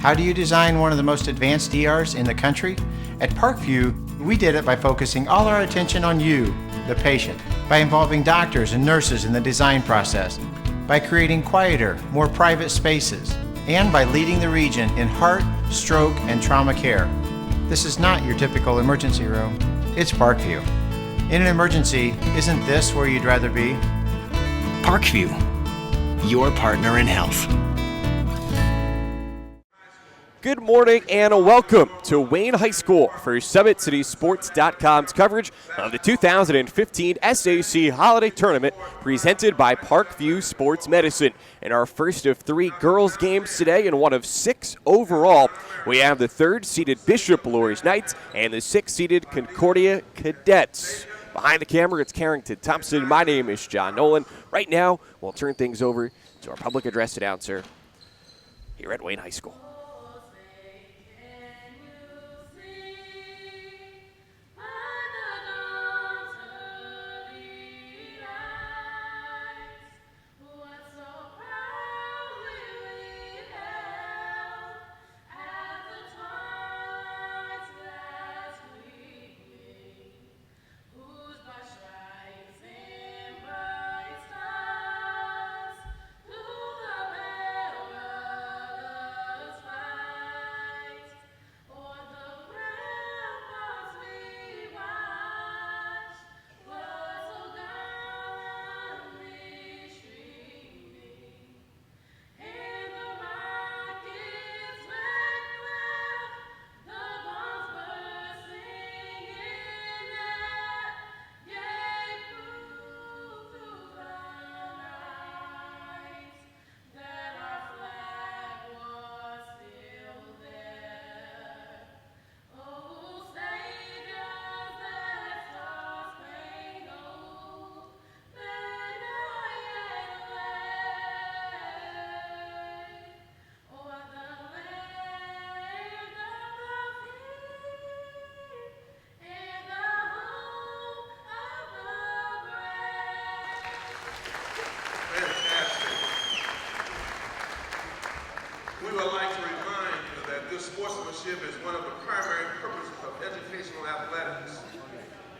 How do you design one of the most advanced ERs in the country? At Parkview, we did it by focusing all our attention on you, the patient, by involving doctors and nurses in the design process, by creating quieter, more private spaces, and by leading the region in heart, stroke, and trauma care. This is not your typical emergency room. It's Parkview. In an emergency, isn't this where you'd rather be? Parkview, your partner in health. Good morning and welcome to Wayne High School for SummitCitySports.com's coverage of the 2015 SAC Holiday Tournament presented by Parkview Sports Medicine. In our first of 3 girls games today and one of 6 overall, we have the 3rd-seeded Bishop Luers Knights and the 6th-seeded Concordia Cadets. Behind the camera, it's Carrington Thompson. My name is John Nolan. Right now, we'll turn things over to our public address announcer here at Wayne High School. Sportsmanship is one of the primary purposes of educational athletics.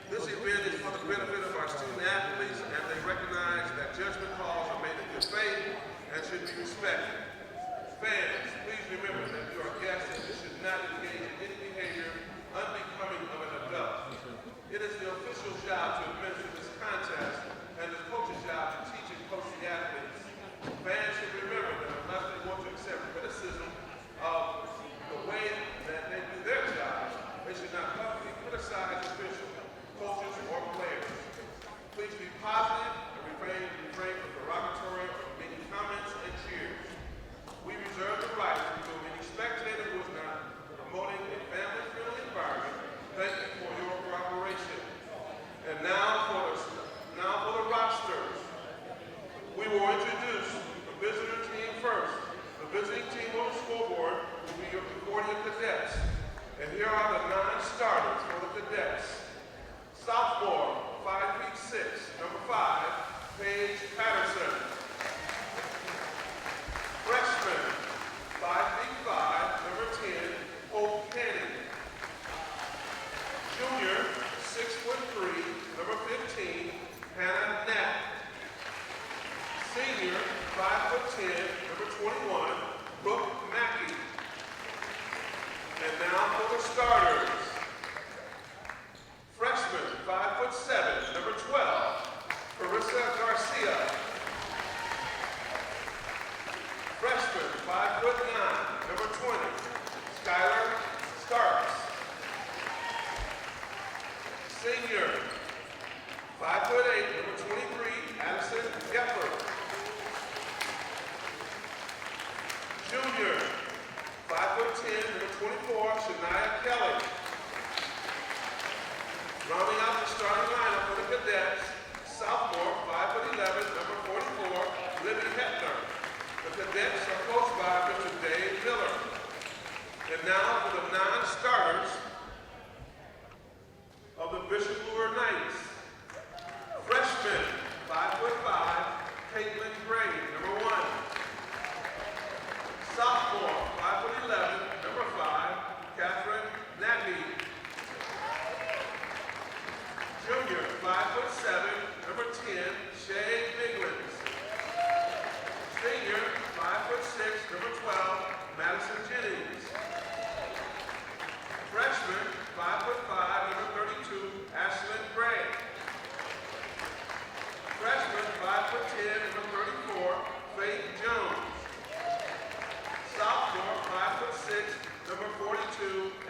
This event is for the benefit of our student athletes, and they recognize that judgment calls are made in good faith and should be respected. Fans, please remember that you are guests and you should not engage in any behavior unbecoming of an adult. It is the official job to administer this contest and the coach's job to teach and coach the athletes. Fans should remember that unless they want to accept criticism of the way that they do their job, they should not publicly criticize officials, coaches, or players. Please be positive and refrain from derogatory or demeaning comments and cheers. We reserve the right to remove any spectator who is not promoting a family-friendly environment. Thank you for your cooperation. And now for the rosters. We will introduce the visitor team first. The visiting team on the scoreboard will be your Concordia Cadets. And here are the 9 starters for the Cadets. Sophomore, 5'6", number 5, Paige Patterson. Freshman, 5'5", number 10, Hope Penny. Junior, 6'3", number 15, Hannah Knapp. Senior, 5'10", number 21, Brooke Mackey. And now for the starters. Freshman, 5'7", number 12, Carissa Garcia. Freshman, 5'9", number 20, Skylar Starks. Senior, 5'8", number 23, Addison Gepper. Junior, 5'10", number 24, Shania Kelly. Rounding out the starting lineup for the Cadets, sophomore, 5'11", number 44, Libby Hettner. The Cadets are coached by Mr. Dave Miller. And now for the 9 starters of the Bishop Luers Knights. Freshman, 5'5", Caitlin Gray, number 1. Sophomore, 5'11",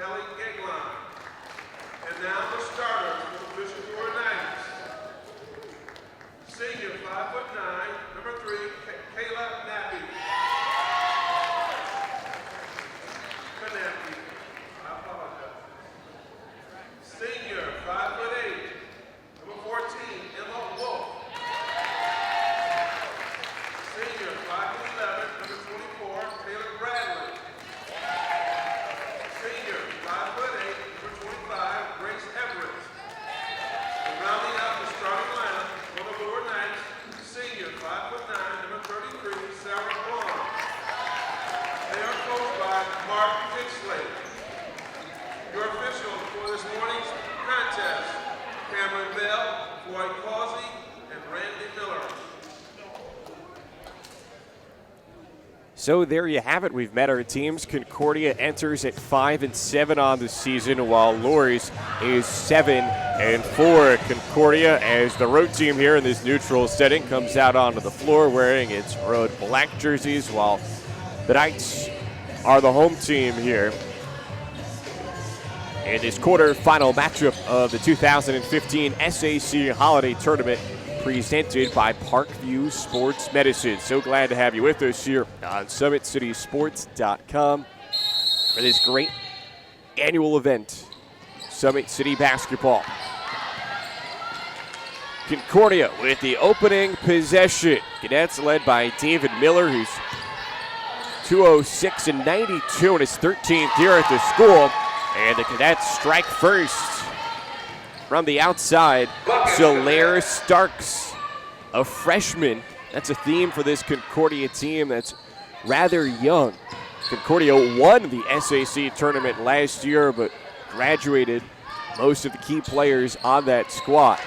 Kelly Gagline. And now the starters for the Bishop Luers Knights. Senior, 5'9", number 3, Kayla Nappy. Kanappy. I apologize. Senior, 5'8", number 14, Emma Wolf. Senior, 5'11", number 24, Taylor Bradley. Senior, 5'8", number 25, Grace Everett. And rounding out the starting lineup for the Luers Knights, senior, 5'9", number 33, Sarah Braun. They are coached by Mark Pixley. Your officials for this morning's contest, Cameron Bell, Floyd Causey, and Randy Miller. So there you have it. We've met our teams. Concordia enters at 5-7 on the season, while Luers is 7-4. Concordia, as the road team here in this neutral setting, comes out onto the floor wearing its road black jerseys, while the Knights are the home team here in this quarterfinal matchup of the 2015 SAC Holiday Tournament, presented by Parkview Sports Medicine. So glad to have you with us here on SummitCitySports.com for this great annual event, Summit City Basketball. Concordia with the opening possession. Cadets led by David Miller, who's 206 and 92 in his 13th year at the school. And the Cadets strike first. From the outside, Solaire Starks, a freshman. That's a theme for this Concordia team that's rather young. Concordia won the SAC tournament last year, but graduated most of the key players on that squad.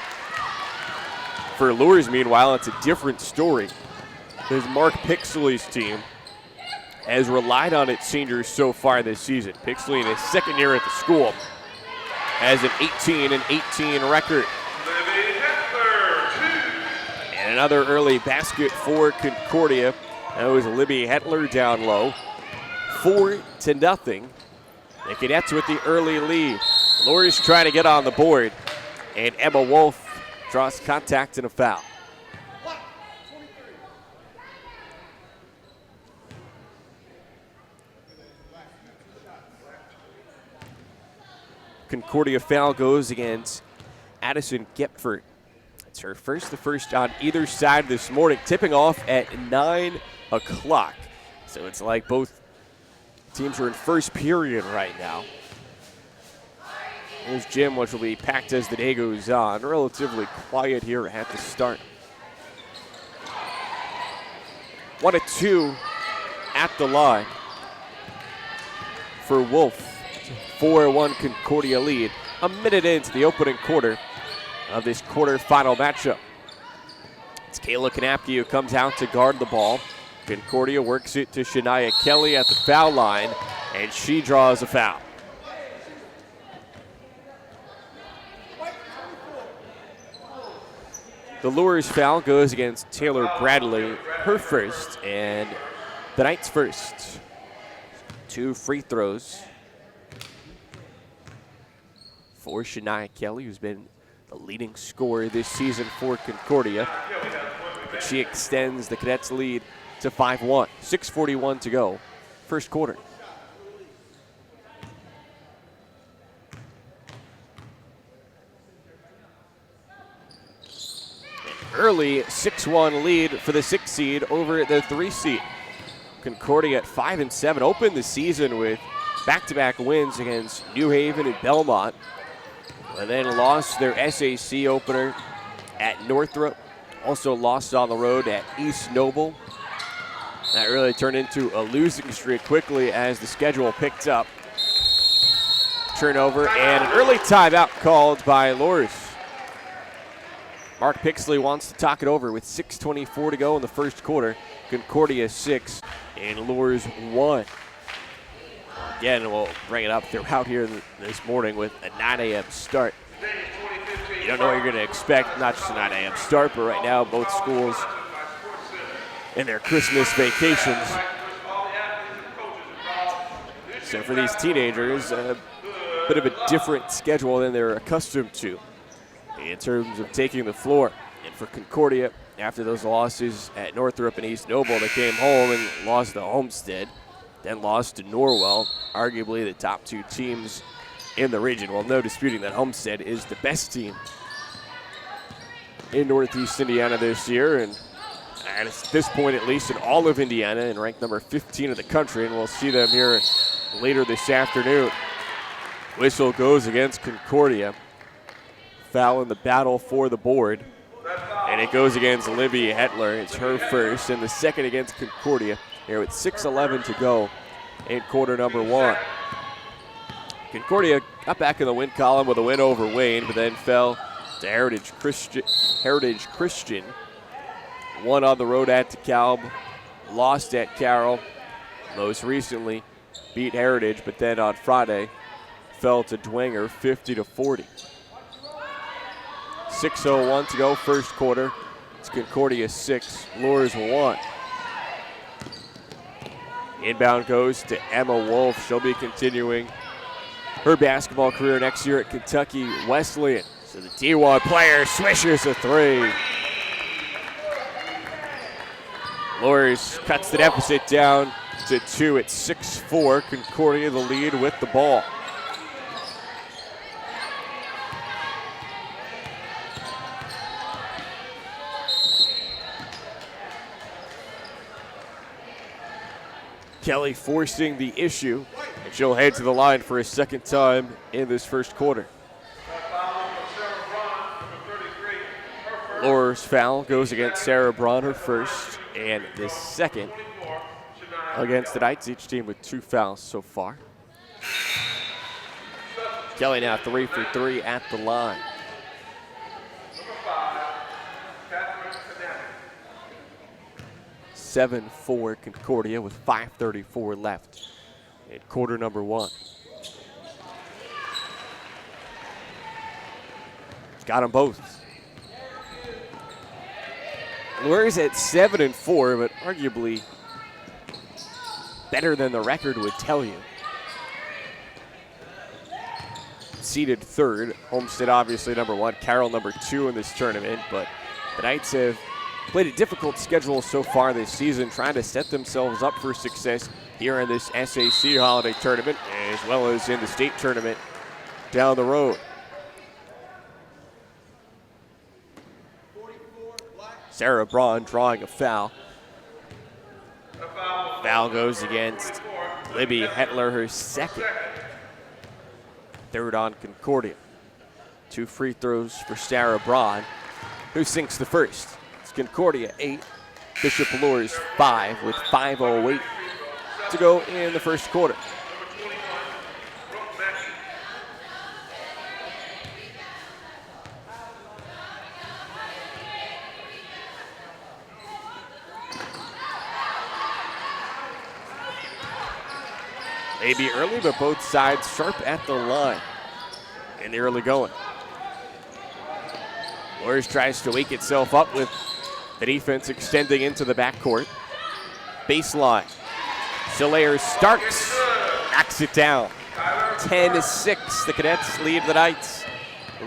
For Luers, meanwhile, it's a different story. Because Mark Pixley's team has relied on its seniors so far this season. Pixley in his second year at the school has an 18-18 record. And another early basket for Concordia. That was Libby Hetler down low. 4-0. The Cadets with the early lead. Luers trying to get on the board. And Emma Wolf draws contact and a foul. Concordia foul goes against Addison Gepford. It's her the first on either side this morning, tipping off at 9 o'clock. So it's like both teams are in first period right now. There's gym, which will be packed as the day goes on. Relatively quiet here at the start. 1-2 at the line for Wolf. 4-1 Concordia lead. A minute into the opening quarter of this quarterfinal matchup. It's Kayla Kanapke who comes out to guard the ball. Concordia works it to Shania Kelly at the foul line, and she draws a foul. The Luers foul goes against Taylor Bradley, her first, and the Knights' first. 2 free throws for Shania Kelly, who's been the leading scorer this season for Concordia. And she extends the Cadets' lead to 5-1. 6:41 to go, first quarter. An early 6-1 lead for the 6 seed over the 3 seed. Concordia at 5-7 opened the season with back-to-back wins against New Haven and Belmont, and then lost their SAC opener at Northrop. Also lost on the road at East Noble. That really turned into a losing streak quickly as the schedule picked up. Turnover and an early timeout called by Luers. Mark Pixley wants to talk it over with 6:24 to go in the first quarter. Concordia 6 and Luers 1. Again, we'll bring it up throughout here this morning with a 9 a.m. start. You don't know what you're going to expect, not just a 9 a.m. start, but right now both schools in their Christmas vacations. So for these teenagers, bit of a different schedule than they're accustomed to in terms of taking the floor. And for Concordia, after those losses at Northrop and East Noble, they came home and lost to Homestead, then lost to Norwell, arguably the top two teams in the region. Well, no disputing that Homestead is the best team in Northeast Indiana this year, and at this point at least in all of Indiana, and ranked number 15 in the country, and we'll see them here later this afternoon. Whistle goes against Concordia. Foul in the battle for the board, and it goes against Libby Hetler. It's her first, and the second against Concordia here with 6:11 to go in quarter number one. Concordia got back in the win column with a win over Wayne, but then fell to Heritage Christian. Won on the road at DeKalb, lost at Carroll. Most recently beat Heritage, but then on Friday fell to Dwenger 50-40. 6:01 to go, first quarter. It's Concordia 6, Luers 1. Inbound goes to Emma Wolf. She'll be continuing her basketball career next year at Kentucky Wesleyan. So the D1 player swishes a three. Luers cuts the deficit down to 2 at 6-4. Concordia the lead with the ball. Kelly forcing the issue, and she'll head to the line for a second time in this first quarter. Luers' foul goes against Sarah Braun, her first, and the second against the Knights, each team with 2 fouls so far. Kelly now 3 for 3 at the line. 7-4 Concordia with 5:34 left in quarter number one. Got them both. Luers at 7-4, but arguably better than the record would tell you. Seeded third. Homestead obviously number 1, Carroll number 2 in this tournament, but the Knights have played a difficult schedule so far this season, trying to set themselves up for success here in this SAC Holiday Tournament, as well as in the state tournament down the road. Sarah Braun drawing a foul. Foul goes against Libby Hetler, her second. Third on Concordia. 2 free throws for Sarah Braun, who sinks the first. It's Concordia 8, Bishop Luers 5 with 5:08 to go in the first quarter. Maybe early, but both sides sharp at the line in the early going. Luers tries to wake itself up with the defense extending into the backcourt. Baseline. Solaire Starks knocks it down. 10-6, the Cadets lead the Knights.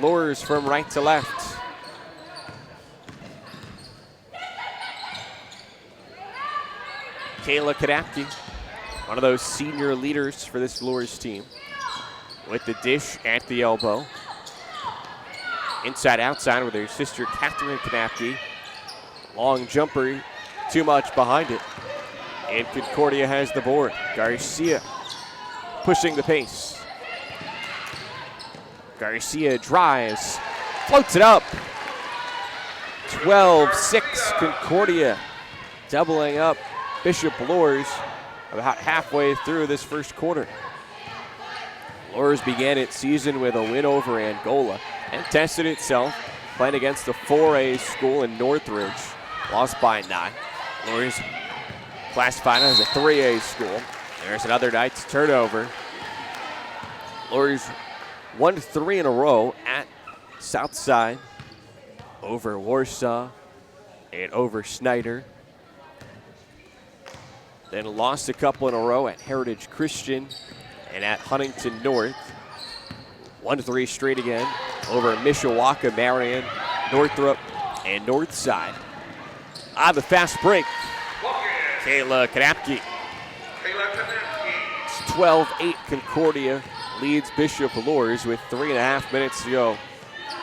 Luers from right to left. Kayla Kadapke, one of those senior leaders for this Luers team, with the dish at the elbow. Inside outside with her sister Catherine Kadapke. Long jumper, too much behind it. And Concordia has the board. Garcia pushing the pace. Garcia drives, floats it up. 12-6 Concordia, doubling up Bishop Luers about halfway through this first quarter. Luers began its season with a win over Angola and tested itself playing against a 4A school in Northridge. Lost by 9. Luers classified as a 3A school. There's another Knights turnover. Luers won 3 in a row at Southside, over Warsaw and over Snyder. Then lost a couple in a row at Heritage Christian and at Huntington North. 1-3 straight again over Mishawaka, Marion, Northrop, and Northside. On the fast break, Kayla Kanapke. It's 12-8. Concordia leads Bishop Luers with 3.5 minutes to go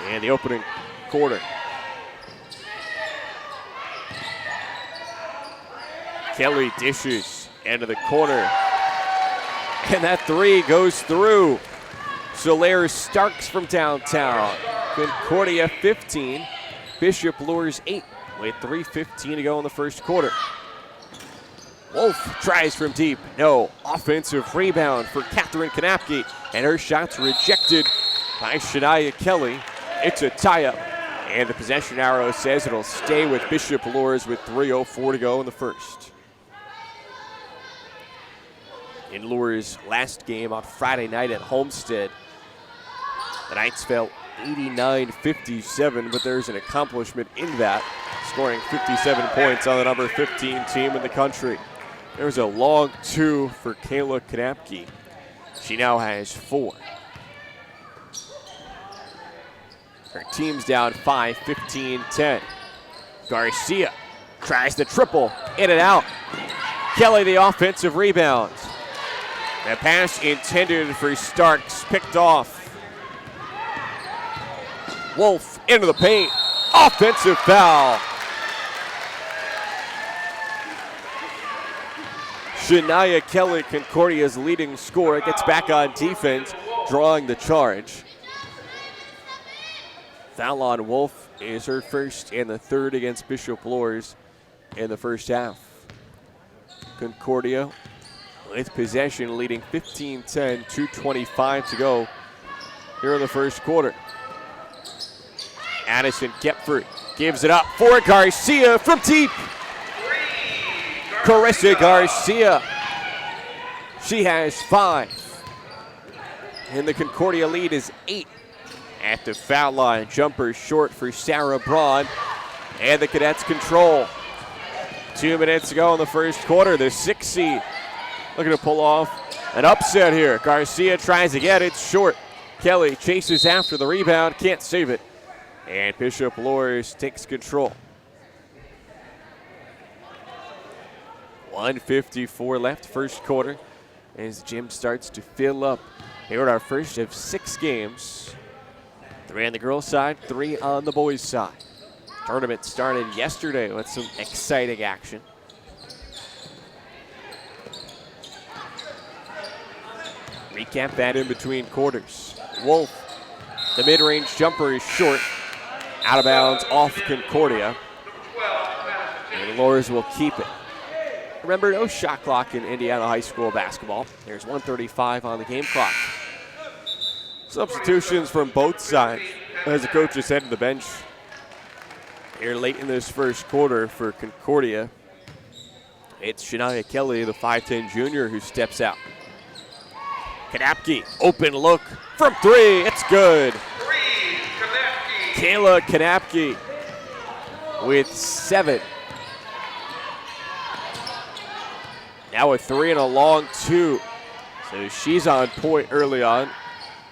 in the opening quarter. Kelly dishes into the corner. And that three goes through. Solaire Starks from downtown. Concordia 15, Bishop Luers 8 with 3:15 to go in the first quarter. Wolf tries from deep. No. Offensive rebound for Catherine Kanapke. And her shot's rejected by Shania Kelly. It's a tie-up. And the possession arrow says it'll stay with Bishop Luers with 3:04 to go in the first. In Luers' last game on Friday night at Homestead, the Knights fell 89-57, but there's an accomplishment in that, scoring 57 points on the number 15 team in the country. There's a long two for Kayla Kanapke. She now has 4. Her team's down 5, 15-10. Garcia tries the triple, in and out. Kelly the offensive rebound. The pass intended for Starks, picked off. Wolf into the paint. Offensive foul. Shania Kelly, Concordia's leading scorer, gets back on defense, drawing the charge. Foul on Wolf is her first and the third against Bishop Luers in the first half. Concordia with possession, leading 15-10, 2:25 to go here in the first quarter. Addison Kepford gives it up for Garcia from deep. Carissa Garcia. She has 5. And the Concordia lead is 8 at the foul line. Jumper short for Sarah Braun. And the Cadets control. 2 minutes to go in the first quarter. The 6th seed looking to pull off an upset here. Garcia tries again. It's short. Kelly chases after the rebound. Can't save it. And Bishop Luers takes control. 1:54 left, first quarter, as the gym starts to fill up. Here at our first of 6 games. 3 on the girls' side, 3 on the boys' side. Tournament started yesterday with some exciting action. Recap that in between quarters. Wolf, the mid-range jumper is short. Out of bounds off Concordia. And Luers will keep it. Remember, no shot clock in Indiana high school basketball. There's 1:35 on the game clock. Substitutions from both sides as the coaches head to the bench here late in this first quarter for Concordia. It's Shania Kelly, the 5'10 junior, who steps out. Kanapke, open look from 3. It's good. Kayla Kanapke with 7. Now a 3 and a long 2. So she's on point early on.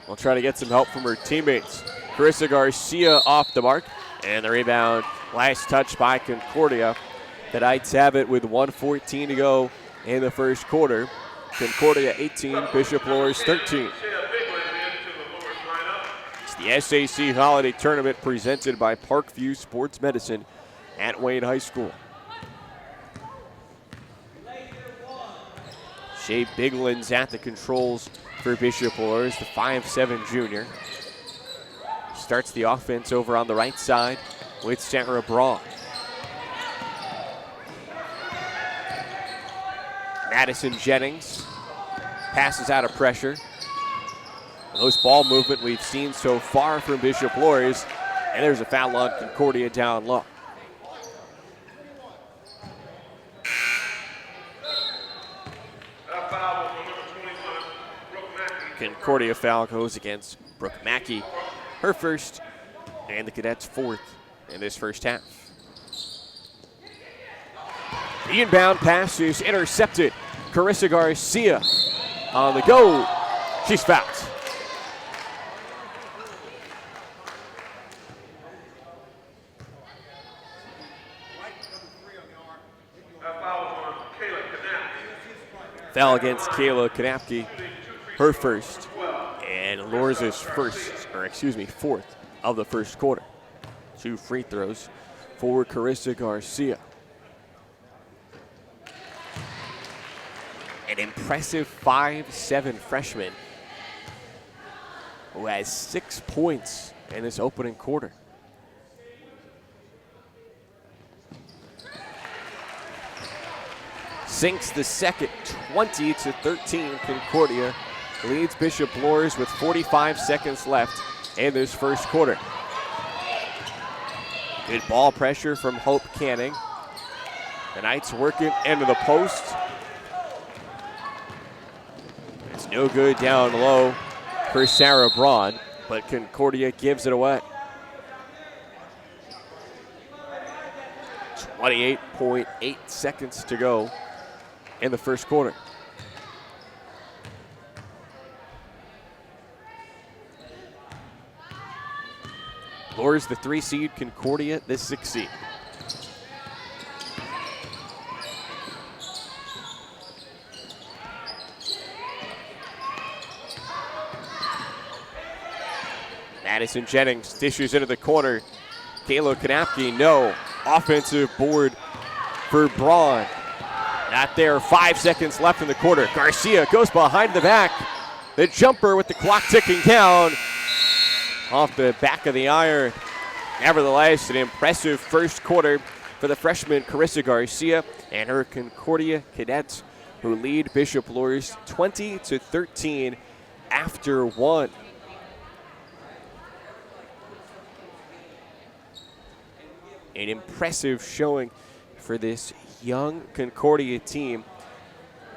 We'll try to get some help from her teammates. Carissa Garcia off the mark. And the rebound, last touch by Concordia. The Knights have it with 1:14 to go in the first quarter. Concordia 18, Bishop Luers 13. It's the SAC Holiday Tournament presented by Parkview Sports Medicine at Wayne High School. Shea Bigland's at the controls for Bishop Luers, the 5'7 junior. Starts the offense over on the right side with Sarah Braun. Madison Jennings passes out of pressure. Most ball movement we've seen so far from Bishop Luers, and there's a foul on Concordia down low. Concordia foul goes against Brooke Mackey, her first, and the Cadets' 4th in this first half. The inbound pass is intercepted. Carissa Garcia on the go. She's fouled. Foul against Kayla Kanapke, her first, and Luers' fourth of the first quarter. 2 free throws for Carissa Garcia. An impressive 5'7" freshman who has 6 points in this opening quarter. Sinks the second, 20-13. Concordia leads Bishop Luers with 45 seconds left in this first quarter. Good ball pressure from Hope Canning. The Knights working into the post. It's no good down low for Sarah Braun, but Concordia gives it away. 28.8 seconds to go in the first quarter. Luers the 3 seed, Concordia the 6 seed. Madison Jennings dishes into the corner. Kayla Kanapke, no. Offensive board for Braun. Not there, 5 seconds left in the quarter. Garcia goes behind the back. The jumper with the clock ticking down. Off the back of the iron. Nevertheless, an impressive first quarter for the freshman Carissa Garcia and her Concordia cadets, who lead Bishop Luers 20-13 after 1. An impressive showing for this young Concordia team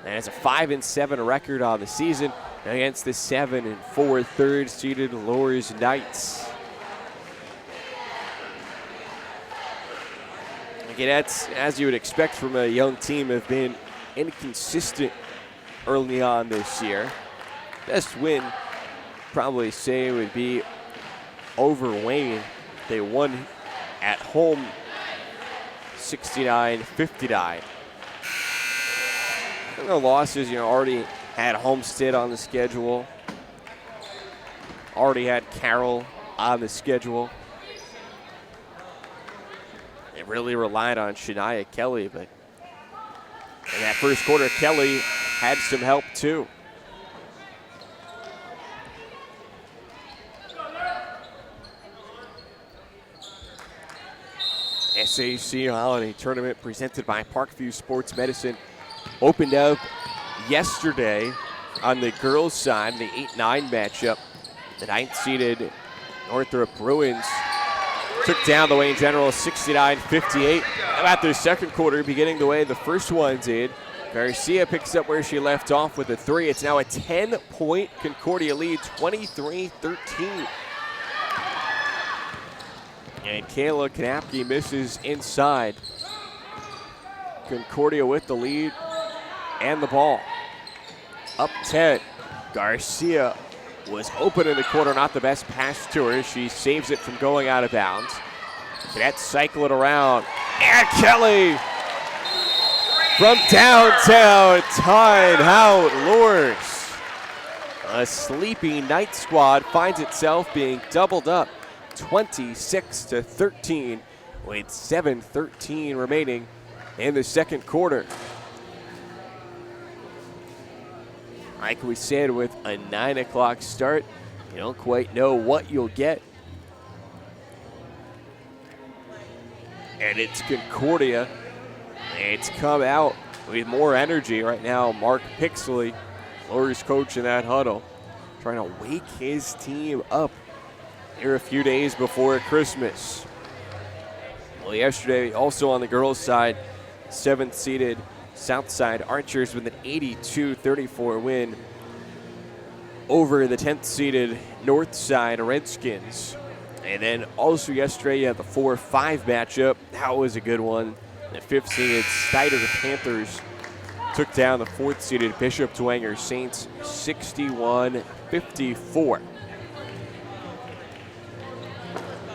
that has a 5-7 record on the season against the 7-4 third-seeded Luers Knights. The Cadets, as you would expect from a young team, have been inconsistent early on this year. Best win, probably say, would be over Wayne. They won at home 69-59. And the losses, already had Homestead on the schedule. Already had Carroll on the schedule. They really relied on Shania Kelly, but in that first quarter, Kelly had some help too. SAC Holiday Tournament presented by Parkview Sports Medicine opened up yesterday on the girls' side, the 8-9 matchup. The 9th-seeded Northrop Bruins took down the Wayne Generals 69-58. About their second quarter, beginning the way the first one did. Garcia picks up where she left off with a 3. It's now a 10-point Concordia lead, 23-13. And Kayla Kanapke misses inside. Concordia with the lead and the ball. Up 10. Garcia was open in the corner, not the best pass to her. She saves it from going out of bounds. Cadets cycle it around. And Kelly from downtown, tied out Luers. A sleepy Knight squad finds itself being doubled up 26-13 with 7:13 remaining in the second quarter. Like we said, with a 9 o'clock start, you don't quite know what you'll get. And it's Concordia. It's come out with more energy right now. Mark Pixley, Luers coach in that huddle, trying to wake his team up here a few days before Christmas. Well, yesterday, also on the girls' side, 7th-seeded Southside Archers with an 82-34 win over the 10th-seeded Northside Redskins. And then also yesterday, you had the 4-5 matchup. That was a good one. The 5th-seeded Snyder Panthers took down the 4th-seeded Bishop Dwenger Saints 61-54.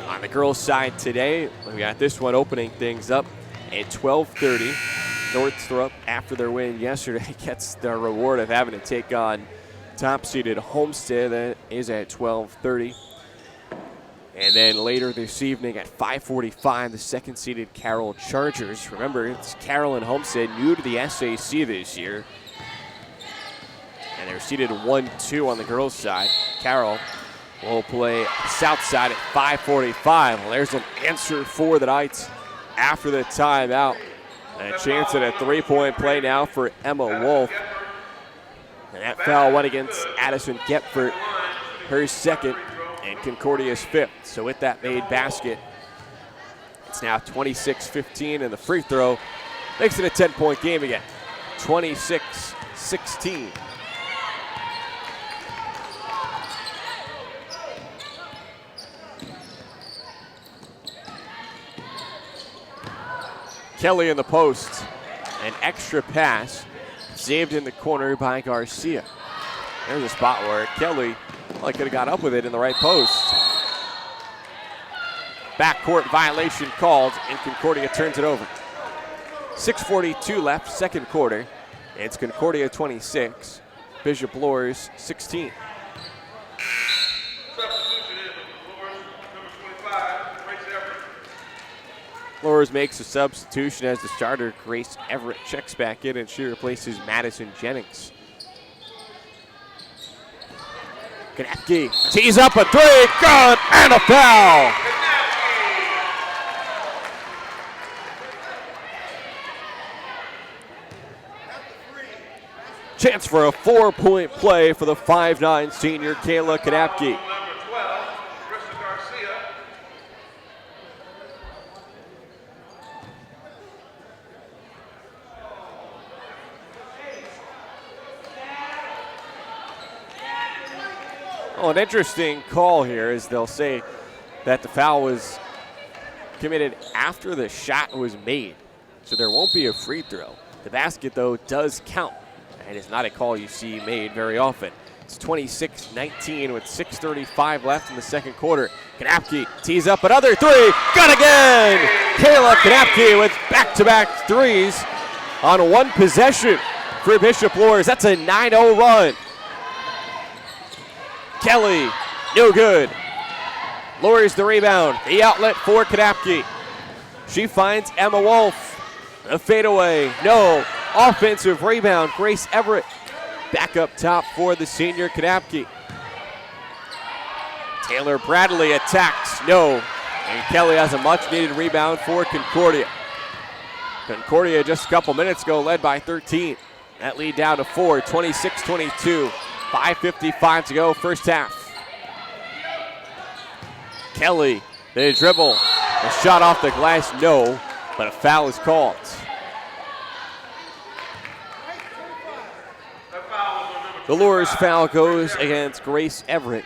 On the girls' side today, we got this one opening things up at 12:30. Northrop, after their win yesterday, gets the reward of having to take on top-seeded Homestead. That is at 12:30. And then later this evening at 5:45, the second-seeded Carroll Chargers. Remember, it's Carroll and Homestead, new to the SAC this year. And they're seeded 1-2 on the girls' side. Carroll will play south side at 5:45. Well, there's an answer for the Knights after the timeout. And a chance at a three-point play now for Emma Wolf. And that foul went against Addison Gepfert, her second, and Concordia's fifth. So with that made basket, it's now 26-15, and the free throw makes it a 10-point game again, 26-16. Kelly in the post, an extra pass, saved in the corner by Garcia. There's a spot where Kelly could have got up with it in the right post. Backcourt violation called, and Concordia turns it over. 6:42 left, second quarter. It's Concordia 26, Bishop Luers 16. Luers makes a substitution as the starter. Grace Everett checks back in, and she replaces Madison Jennings. Knapke tees up a three, good, and a foul. Chance for a 4-point play for the 5'9" senior Kayla Knapke. Well, an interesting call here is they'll say that the foul was committed after the shot was made, so there won't be a free throw. The basket, though, does count, and it's not a call you see made very often. It's 26-19 with 6:35 left in the second quarter. Knapke tees up another three, good again! Kayla Knapke with back-to-back threes on one possession for Bishop Luers. That's a 9-0 run. Kelly, no good. Luers the rebound, the outlet for Knapke. She finds Emma Wolf. A fadeaway, no. Offensive rebound, Grace Everett. Back up top for the senior Knapke. Taylor Bradley attacks, no. And Kelly has a much-needed rebound for Concordia. Concordia just a couple minutes ago led by 13. That lead down to 4, 26-22. 5:55 to go, first half. Kelly, the dribble, a shot off the glass, no, but a foul is called. The Luers foul goes against Grace Everett.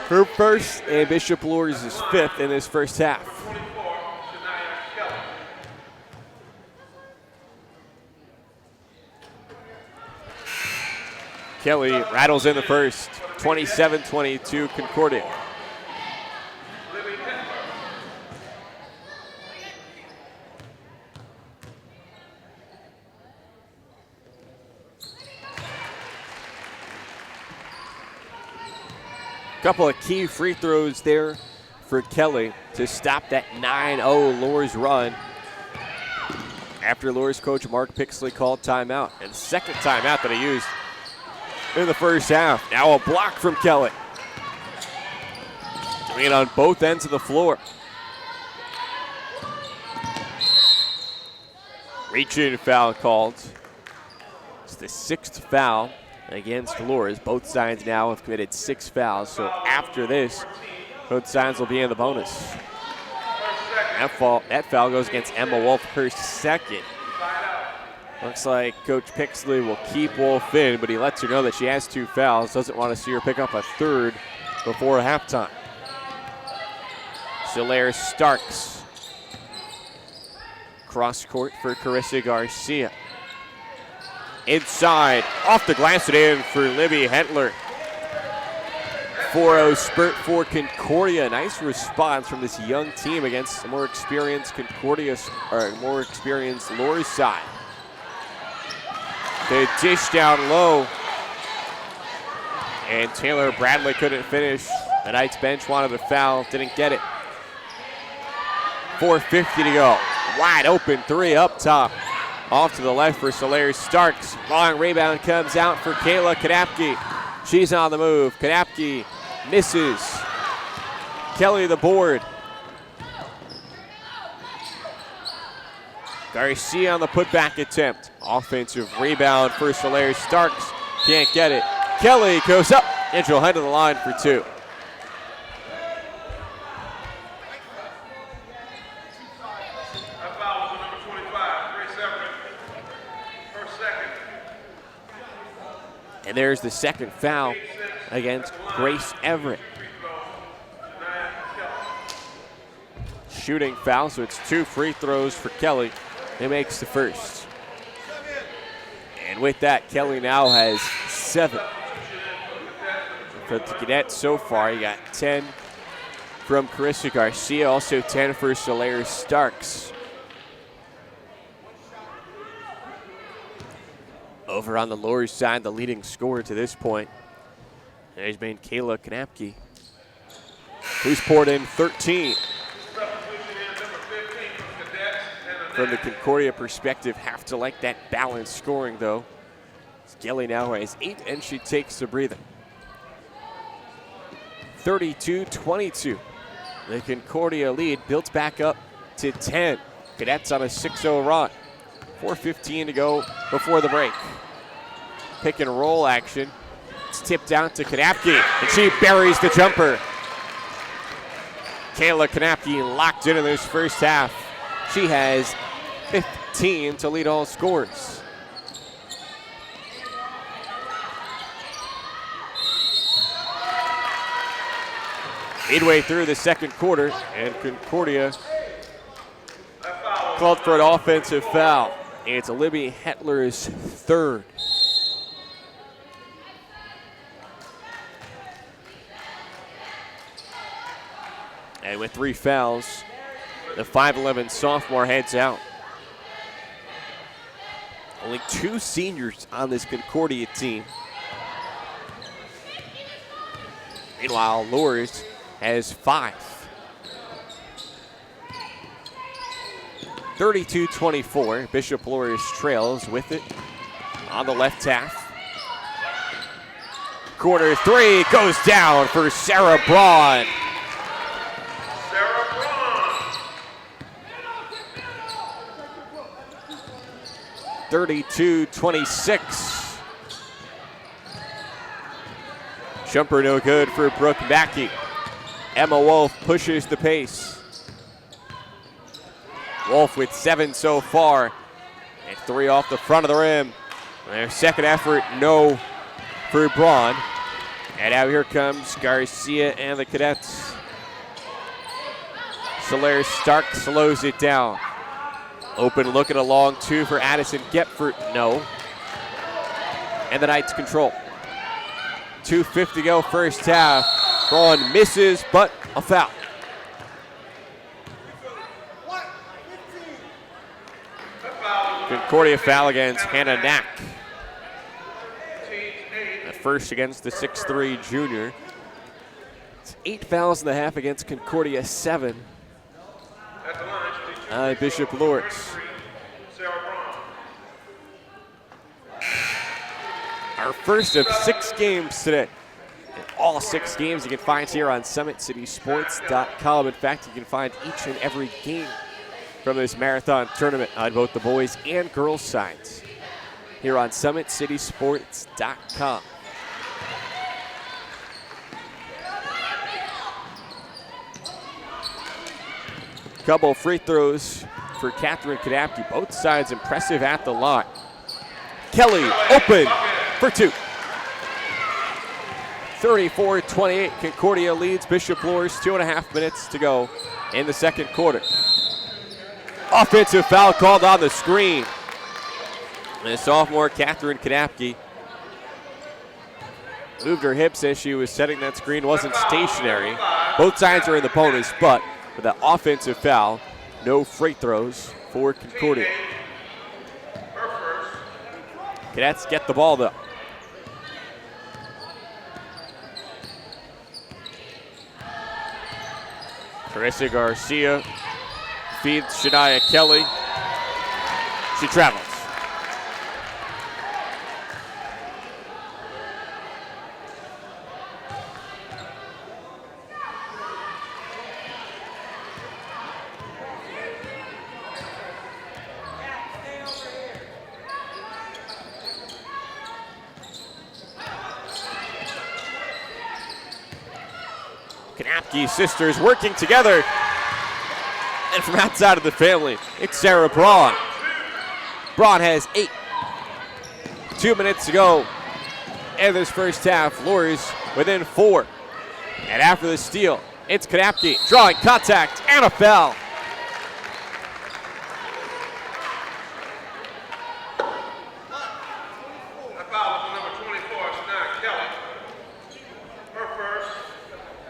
Her first, and Bishop Luers is fifth in this first half. Kelly rattles in the first, 27-22 Concordia. Couple of key free throws there for Kelly to stop that 9-0 Luers run after Luers coach Mark Pixley called timeout. And second timeout that he used in the first half. Now a block from Kelly. Doing it on both ends of the floor. Reach-in foul called. It's the sixth foul against Luers. Both sides now have committed 6 fouls. So after this, both sides will be in the bonus. That foul goes against Emma Wolf, her second. Looks like Coach Pixley will keep Wolf in, but he lets her know that she has 2 fouls. Doesn't want to see her pick up a third before halftime. Solaire Starks. Cross court for Carissa Garcia. Inside, off the glass and in for Libby Hentler. 4-0 spurt for Concordia. Nice response from this young team against a more experienced more experienced Luers side. They dish down low, and Taylor Bradley couldn't finish. The Knights bench wanted a foul, didn't get it. 4:50 to go. Wide open three up top. Off to the left for Solaire Starks. Long rebound comes out for Kayla Kanapke. She's on the move. Kanapke misses. Kelly the board. Garcia on the putback attempt. Offensive rebound for Solaire Starks. Can't get it. Kelly goes up and she'll head to the line for two. That foul was on number 25, Grace Everett. Her second. And there's the second foul against Grace Everett. Shooting foul, so it's 2 free throws for Kelly. He makes the first. And with that, Kelly now has 7. For the Cadets so far, he got 10 from Carissa Garcia, also 10 for Solaire Starks. Over on the Luers side, the leading scorer to this point has been Kayla Kanapke, who's poured in 13. From the Concordia perspective, have to like that balanced scoring, though. Kelly now has 8, and she takes a breather. 32-22. The Concordia lead built back up to 10. Cadets on a 6-0 run. 4:15 to go before the break. Pick and roll action. It's tipped out to Kanapke, and she buries the jumper. Kayla Kanapke locked in this first half. She has 15 to lead all scores. Midway through the second quarter, and Concordia called for an offensive foul. It's Libby Hetler's third. And with 3 fouls, the 5'11 sophomore heads out. Only 2 seniors on this Concordia team. Meanwhile, Luers has 5. 32-24. Bishop Luers trails with it on the left half. Corner 3 goes down for Sarah Braun. 32-26. Jumper no good for Brooke Mackey. Emma Wolf pushes the pace. Wolf with 7 so far, and 3 off the front of the rim. Their second effort, no for Braun. And now here comes Garcia and the Cadets. Solaire Stark slows it down. Open look at a long 2 for Addison Gepfert, no. And the Knights control. 2:50 to go first half. Braun misses, but a foul. Concordia foul against Hannah Knack. The first against the 6'3 junior. It's 8 fouls in the half against Concordia, 7. Bishop Luers. Our first of 6 games today. And all 6 games you can find here on SummitCitySports.com. In fact, you can find each and every game from this marathon tournament on both the boys and girls sides here on SummitCitySports.com. Couple free throws for Catherine Kanapke. Both sides impressive at the line. Kelly open for 2. 34-28. Concordia leads Bishop Luers. 2.5 minutes to go in the second quarter. Offensive foul called on the screen. And the sophomore Catherine Kanapke moved her hips as she was setting that screen, wasn't stationary. Both sides are in the bonus, but with that offensive foul, no free throws for Concordia. Cadets get the ball though. Carissa Garcia feeds Shania Kelly. She travels. Knapke sisters working together. And from outside of the family, it's Sarah Braun. Braun has 8. 2 minutes to go in this first half. Luers within 4. And after the steal, it's Knapke drawing contact and a foul.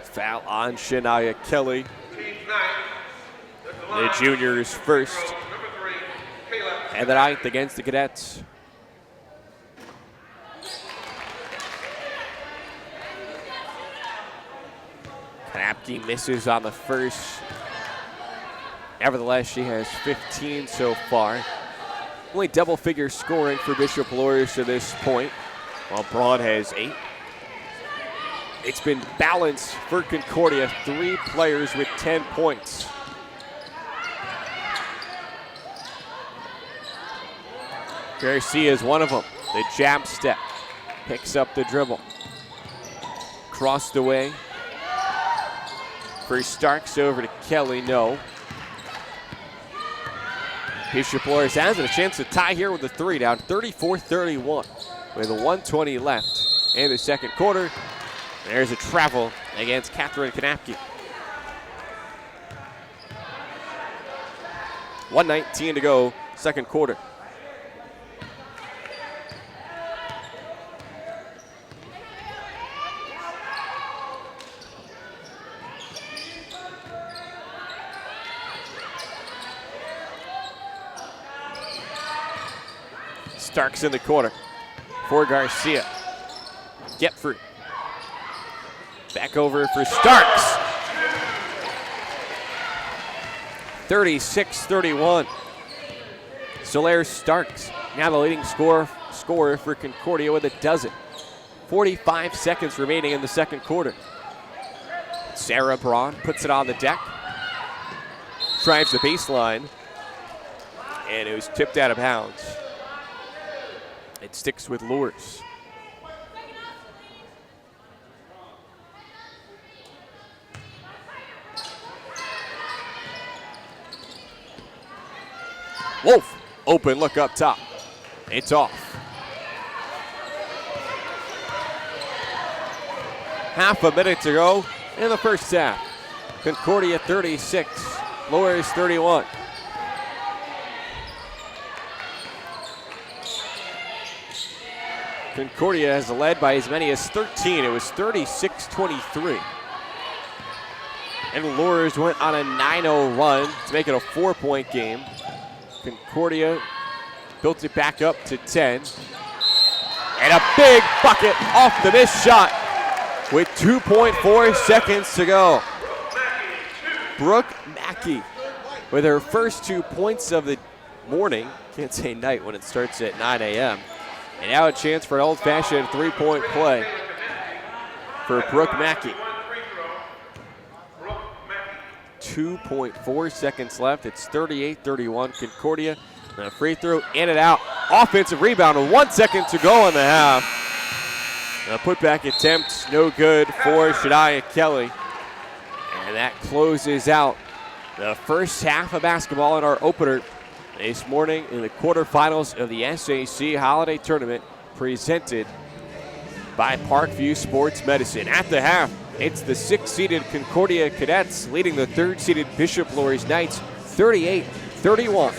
Foul on Shania Kelly. The juniors first. And the 9th against the Cadets. Knapke misses on the first. Nevertheless, she has 15 so far. Only double-figure scoring for Bishop Luers to this point, while Braun has 8. It's been balanced for Concordia. 3 players with 10 points. Garcia is one of them. The jab step. Picks up the dribble. Crossed away. For Starks over to Kelly, no. Bishop Luers has a chance to tie here with a 3, down 34-31 with a 1:20 left in the second quarter. There's a travel against Catherine Knapke. 1:19 to go, second quarter. Starks in the corner for Garcia. Get free. Back over for Starks. 36-31. Solaire Starks now the leading scorer for Concordia with a dozen. 45 seconds remaining in the second quarter. Sarah Braun puts it on the deck. Drives the baseline. And it was tipped out of bounds. It sticks with Luers. Wolf, open look up top. It's off. Half a minute to go in the first half. Concordia 36, Luers 31. Concordia has led by as many as 13. It was 36-23. And Luers went on a 9-0 run to make it a 4-point game. Concordia built it back up to 10. And a big bucket off the missed shot with 2.4 seconds to go. Brooke Mackey with her first 2 points of the morning. Can't say night when it starts at 9 a.m. And now a chance for an old-fashioned 3-point play for Brooke Mackey. 2.4 seconds left. It's 38-31 Concordia. And a free throw in and out. Offensive rebound with 1 second to go in the half. And a putback attempt, no good for Shania Kelly. And that closes out the first half of basketball in our opener this morning in the quarterfinals of the SAC Holiday Tournament presented by Parkview Sports Medicine. At the half, it's the 6th-seeded Concordia Cadets leading the 3rd-seeded Bishop Luers Knights 38-31.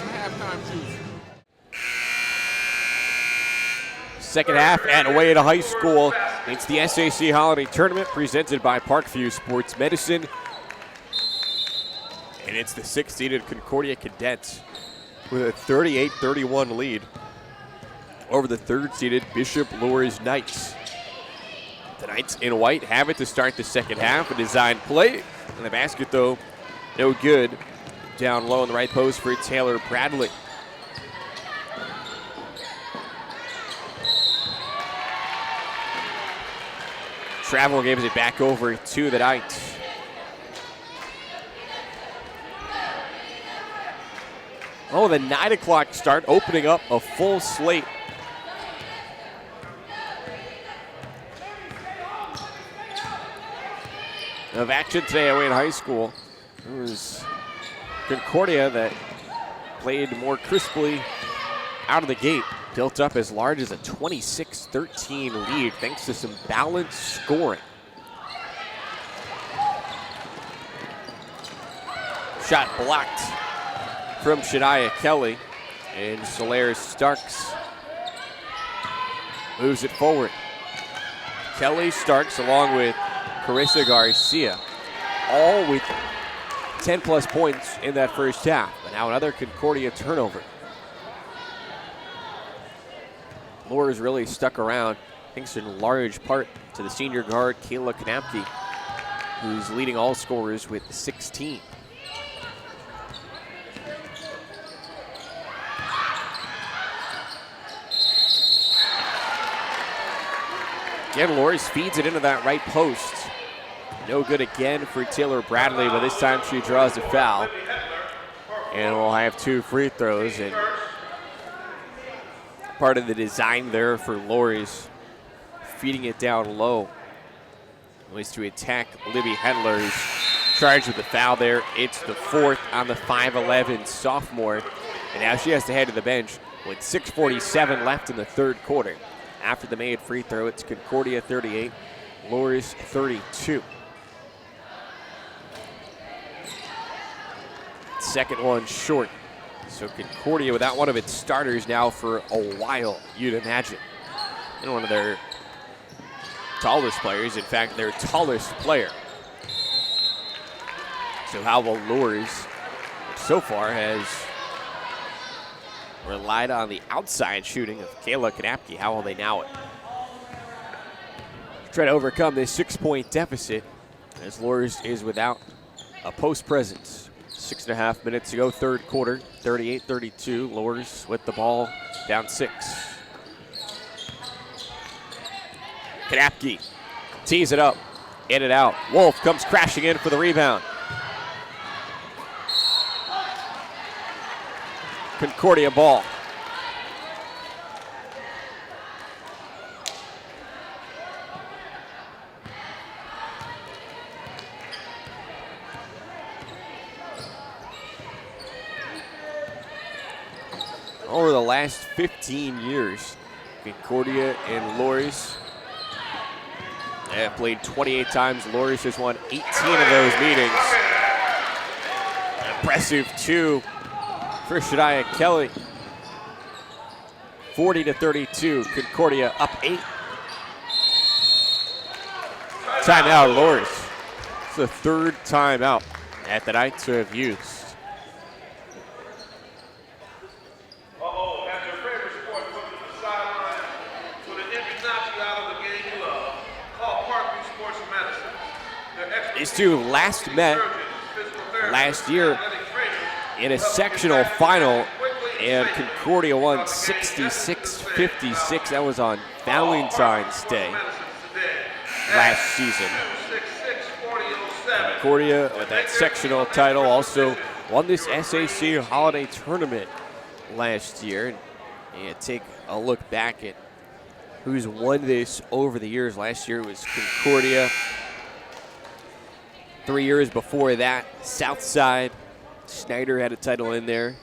Second half and away to high school. It's the SAC Holiday Tournament presented by Parkview Sports Medicine. And it's the 6th-seeded Concordia Cadets with a 38-31 lead over the 3rd-seeded Bishop Luers Knights. The Knights in white have it to start the second half. A design play. And the basket, though, no good. Down low in the right post for Taylor Bradley. Travel gives it back over to the Knights. Oh, the 9 o'clock start opening up a full slate. Of action today at Wayne High School. It was Concordia that played more crisply out of the gate. Built up as large as a 26-13 lead thanks to some balanced scoring. Shot blocked from Shania Kelly, and Solaire Starks moves it forward. Kelly, Starks, along with Carissa Garcia, all with 10-plus points in that first half. But now another Concordia turnover. Luers really stuck around, thanks in large part to the senior guard, Kayla Knapke, who's leading all scorers with 16. Again, Luers feeds it into that right post. No good again for Taylor Bradley, but this time she draws a foul. And we'll have 2 free throws. And part of the design there for Luers, feeding it down low, was to attack Libby Hedler, who's charged with the foul there. It's the 4th on the 5'11 sophomore. And now she has to head to the bench with 6:47 left in the 3rd quarter. After the made free throw, it's Concordia 38, Luers 32. Second one short. So Concordia without one of its starters now for a while, you'd imagine. And one of their tallest players, in fact, their tallest player. So how will Luers, so far, has relied on the outside shooting of Kayla Knapke. How will they now try to overcome this 6-point deficit as Luers is without a post presence? 6.5 minutes to go, 3rd quarter, 38-32. Luers with the ball down 6. Knapke tees it up, in and out. Wolf comes crashing in for the rebound. Concordia ball. Over the last 15 years, Concordia and Luers have played 28 times. Luers has won 18 of those meetings. Impressive 2 for Shania Kelly. 40-32, Concordia up 8. Timeout, Luers. It's the 3rd timeout that the Knights have used. These two last met last year in a sectional final, and Concordia won 66-56. That was on Valentine's Day last season. Concordia with that sectional title also won this SAC Holiday Tournament last year. And take a look back at who's won this over the years. Last year it was Concordia. 3 years before that, Southside. Snyder had a title in there.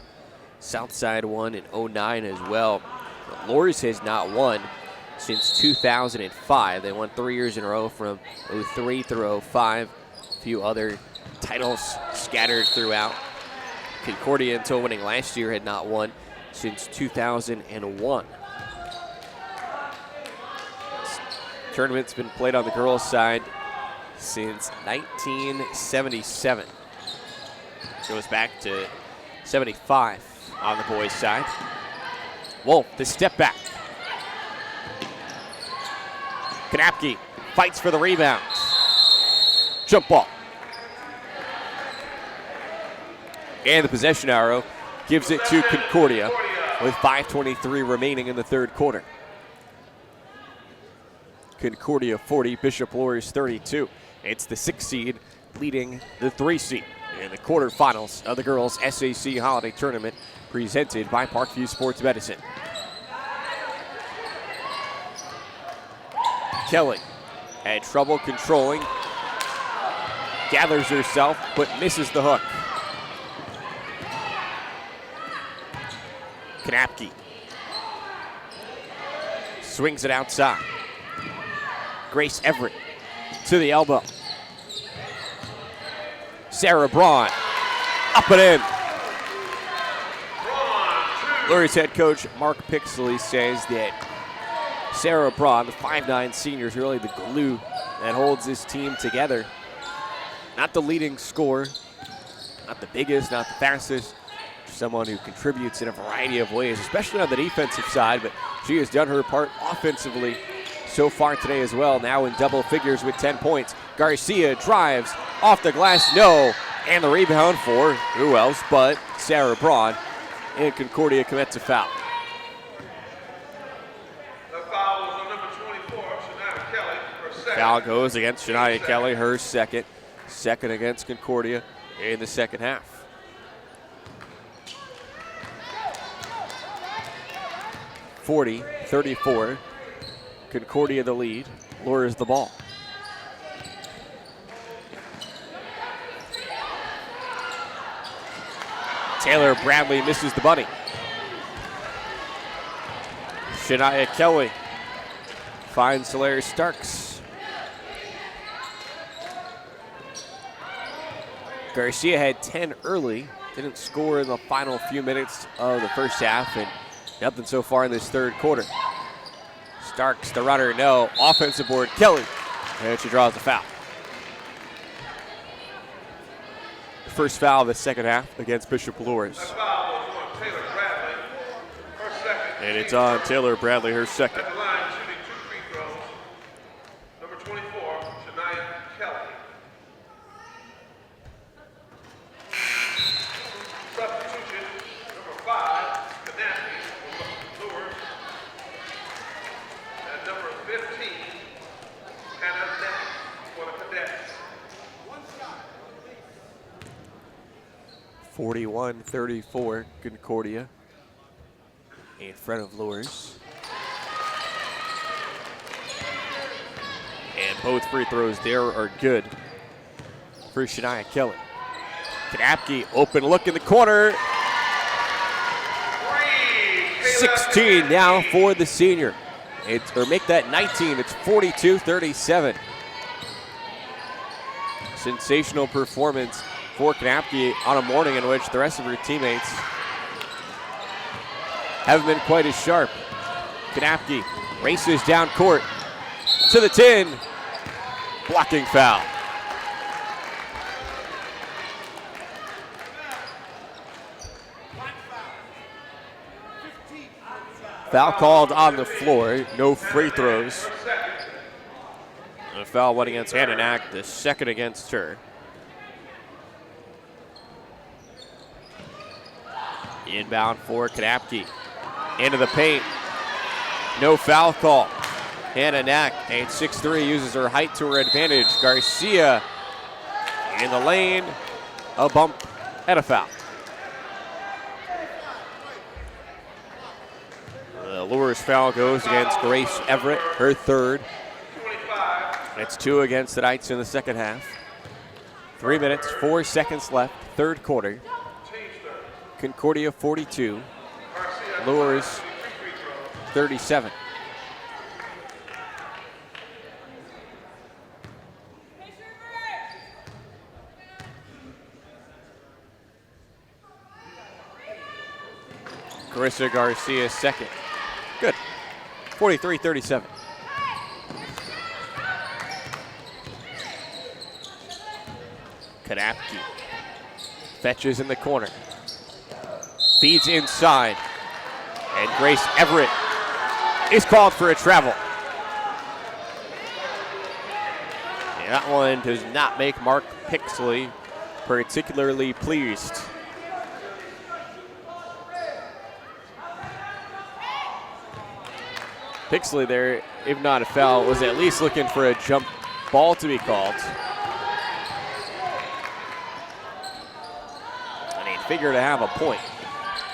Southside won in 09 as well. But Luers has not won since 2005. They won 3 years in a row from 03 through 05. A few other titles scattered throughout. Concordia, until winning last year, had not won since 2001. Tournament's been played on the girls' side since 1977. Goes back to 75 on the boys' side. Wolf, the step back. Knapke fights for the rebound. Jump ball. And the possession arrow gives it to Concordia with 5:23 remaining in the third quarter. Concordia 40, Bishop Luers 32. It's the 6 seed leading the 3 seed in the quarterfinals of the girls' SAC Holiday Tournament presented by Parkview Sports Medicine. Kelly had trouble controlling, gathers herself, but misses the hook. Knapke swings it outside. Grace Everett to the elbow. Sarah Braun up and in. Luers head coach Mark Pixley says that Sarah Braun, the 5'9" senior, is really the glue that holds this team together. Not the leading scorer, not the biggest, not the fastest, someone who contributes in a variety of ways, especially on the defensive side, but she has done her part offensively so far today as well, now in double figures with 10 points. Garcia drives off the glass, no, and the rebound for who else but Sarah Braun, and Concordia commits a foul. The foul was on number 24, Shania Kelly, her second. Foul goes against Shania Kelly, her second against Concordia in the second half. (40-34). Concordia the lead. Luers the ball. Taylor Bradley misses the bunny. Shania Kelly finds Solaire Starks. Garcia had 10 early, didn't score in the final few minutes of the first half, and nothing so far in this third quarter. Starks, the runner, no. Offensive board, Kelly, and she draws a foul. First foul of the second half against Bishop Luers. The foul was on Taylor Bradley, her second. And it's on Taylor Bradley, her second. At the line, shooting 2 free throws. Number 24, Shania Kelly. Substitution, number 5, Knapke, Luers. And number 15, Hannah Neck for the Cadets. 41-34, Concordia in front of Luers. And both free throws there are good for Shania Kelly. Knapke, open look in the corner. 16 now for the senior. Or make that 19, it's 42-37. Sensational performance for Knapke on a morning in which the rest of her teammates haven't been quite as sharp. Knapke races down court to the 10. Blocking foul. Foul called on the floor, no free throws. And a foul went against Hannah Nack, the second against her. Inbound for Knapke. Into the paint. No foul call. Hannah Nack, 6'3", uses her height to her advantage. Garcia in the lane. A bump and a foul. The Luers foul goes against Grace Everett, her third. It's 2 against the Knights in the second half. 3 minutes, 4 seconds left, third quarter. Concordia 42, Luers 37. Carissa Garcia second. Good. 43-37. Kanapke fetches in the corner. Feeds inside. And Grace Everett is called for a travel. And that one does not make Mark Pixley particularly pleased. Pixley there, if not a foul, was at least looking for a jump ball to be called. And he figured to have a point.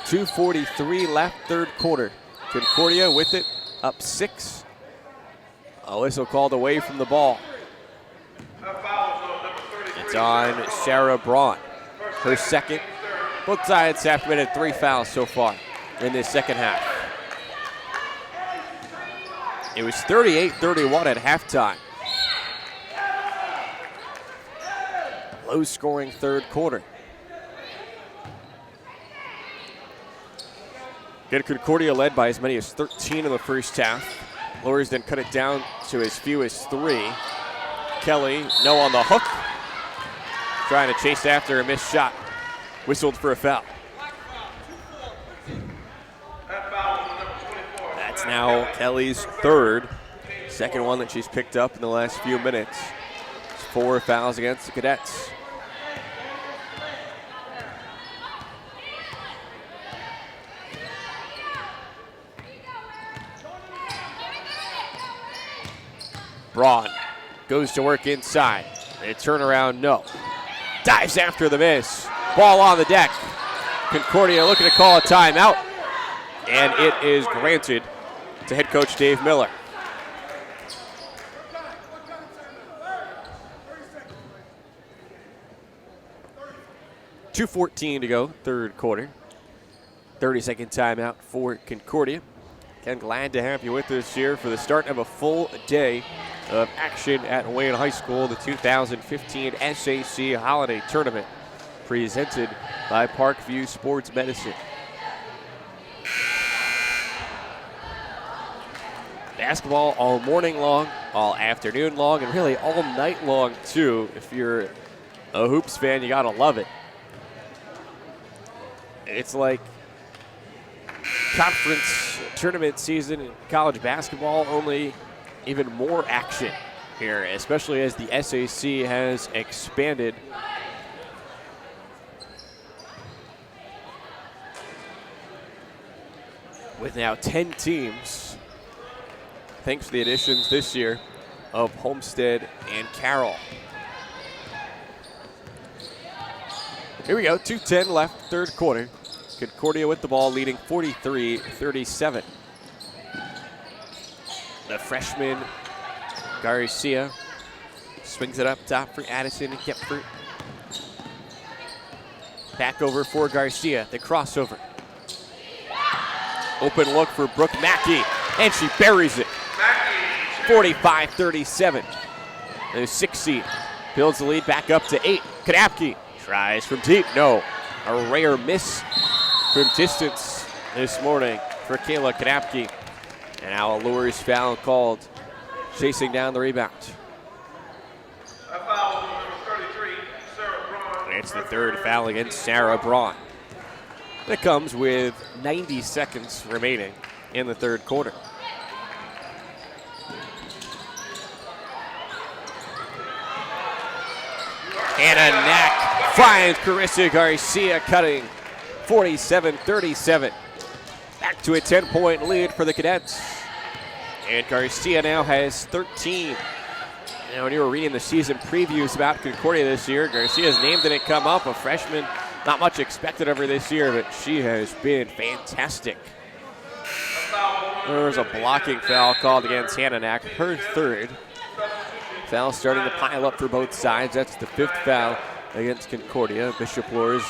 2:43 left, third quarter. Concordia with it, up 6. A whistle called away from the ball. It's on Sarah Braun. Her second. Both sides have committed 3 fouls so far in this second half. It was 38-31 at halftime. Low-scoring third quarter. Good Concordia led by as many as 13 in the first half. Luers then cut it down to as few as 3. Kelly, no on the hook. Trying to chase after a missed shot. Whistled for a foul. That's now Kelly's third. Second one that she's picked up in the last few minutes. It's 4 fouls against the Cadets. Braun goes to work inside. A turnaround, no. Dives after the miss. Ball on the deck. Concordia looking to call a timeout. And it is granted to head coach Dave Miller. .2:14 to go, third quarter. 30-second timeout for Concordia. Ken, glad to have you with us here for the start of a full day of action at Wayne High School, the 2015 SAC Holiday Tournament, presented by Parkview Sports Medicine. Basketball all morning long, all afternoon long, and really all night long too. If you're a hoops fan, you gotta love it. It's like conference tournament season in college basketball, only even more action here, especially as the SAC has expanded. With now 10 teams, thanks to the additions this year of Homestead and Carroll. Here we go, 2:10 left, third quarter. Concordia with the ball, leading 43-37. The freshman, Garcia, swings it up top for Addison and Kepfert. Back over for Garcia, the crossover. Open look for Brooke Mackey, and she buries it. 45-37. The 6th seed builds the lead back up to 8. Kanapke tries from deep, no. A rare miss from distance this morning for Kayla Kanapke. And now a Luers foul called, chasing down the rebound. It's the third foul against Sarah Braun. That comes with 90 seconds remaining in the third quarter. And a knack finds Carissa Garcia cutting. 47-37. Back to a 10-point lead for the Cadets. And Garcia now has 13. Now, when you were reading the season previews about Concordia this year, Garcia's name didn't come up. A freshman, not much expected of her this year, but she has been fantastic. There was a blocking foul called against Hannah Knack, her third. Foul starting to pile up for both sides. That's the 5th foul against Concordia. Bishop Luers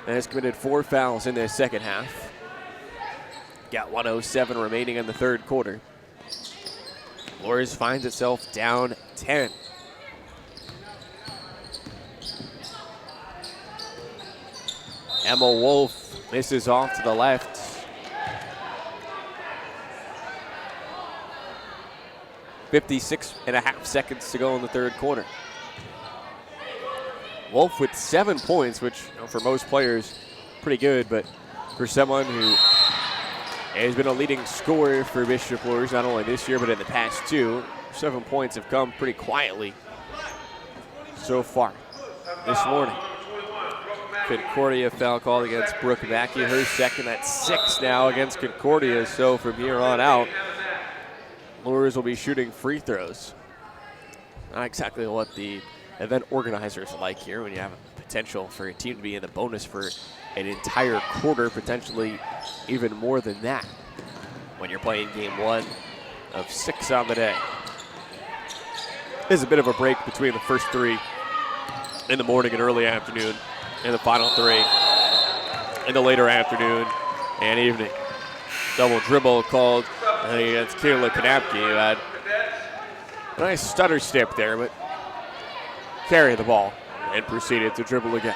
has committed 4 fouls in the second half. Got 1:07 remaining in the third quarter. Luers finds itself down 10. Emma Wolf misses off to the left. .56.5 seconds to go in the third quarter. Wolf with 7 points, which for most players, pretty good, but for someone who has been a leading scorer for Bishop Luers, not only this year, but in the past 2, 7 points have come pretty quietly so far this morning. Concordia foul called against Brooke Mackey, her second. That's 6 now against Concordia, so from here on out, Luers will be shooting free throws. Not exactly what the event organizers like here when you have a potential for a team to be in the bonus for an entire quarter, potentially even more than that when you're playing game 1 of 6 on the day. There's a bit of a break between the first 3 in the morning and early afternoon and the final 3 in the later afternoon and evening. Double dribble called against Kayla Kanapke, who had a nice stutter step there, but carried the ball and proceeded to dribble again.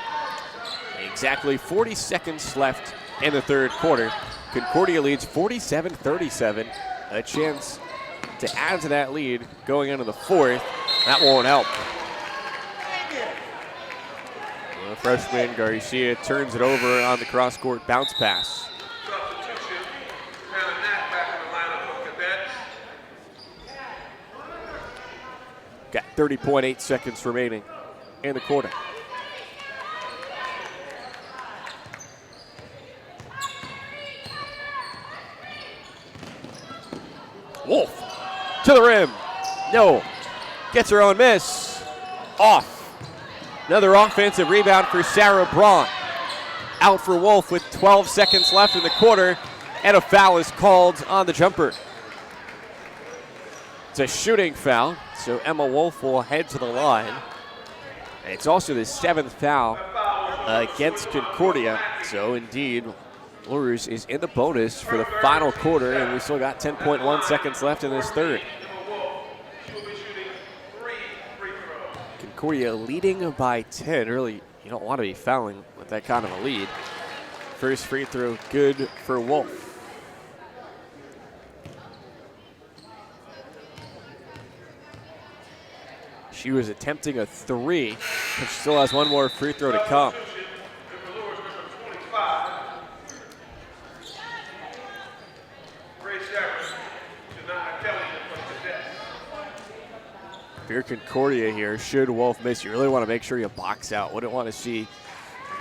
Exactly 40 seconds left in the third quarter. Concordia leads 47-37. A chance to add to that lead going into the fourth. That won't help. The freshman Garcia turns it over on the cross-court bounce pass. Got 30.8 seconds remaining in the quarter. Wolf to the rim. No. Gets her own miss. Off. Another offensive rebound for Sarah Braun. Out for Wolf with 12 seconds left in the quarter, and a foul is called on the jumper. It's a shooting foul, so Emma Wolf will head to the line. And it's also the 7th foul against Concordia, so indeed, Luers is in the bonus for the final quarter, and we still got 10.1 seconds left in this third. Concordia leading by 10. Really, you don't want to be fouling with that kind of a lead. First free throw good for Wolf. She was attempting a 3, but she still has one more free throw to come. If you're Concordia here, should Wolf miss, you really want to make sure you box out. Wouldn't want to see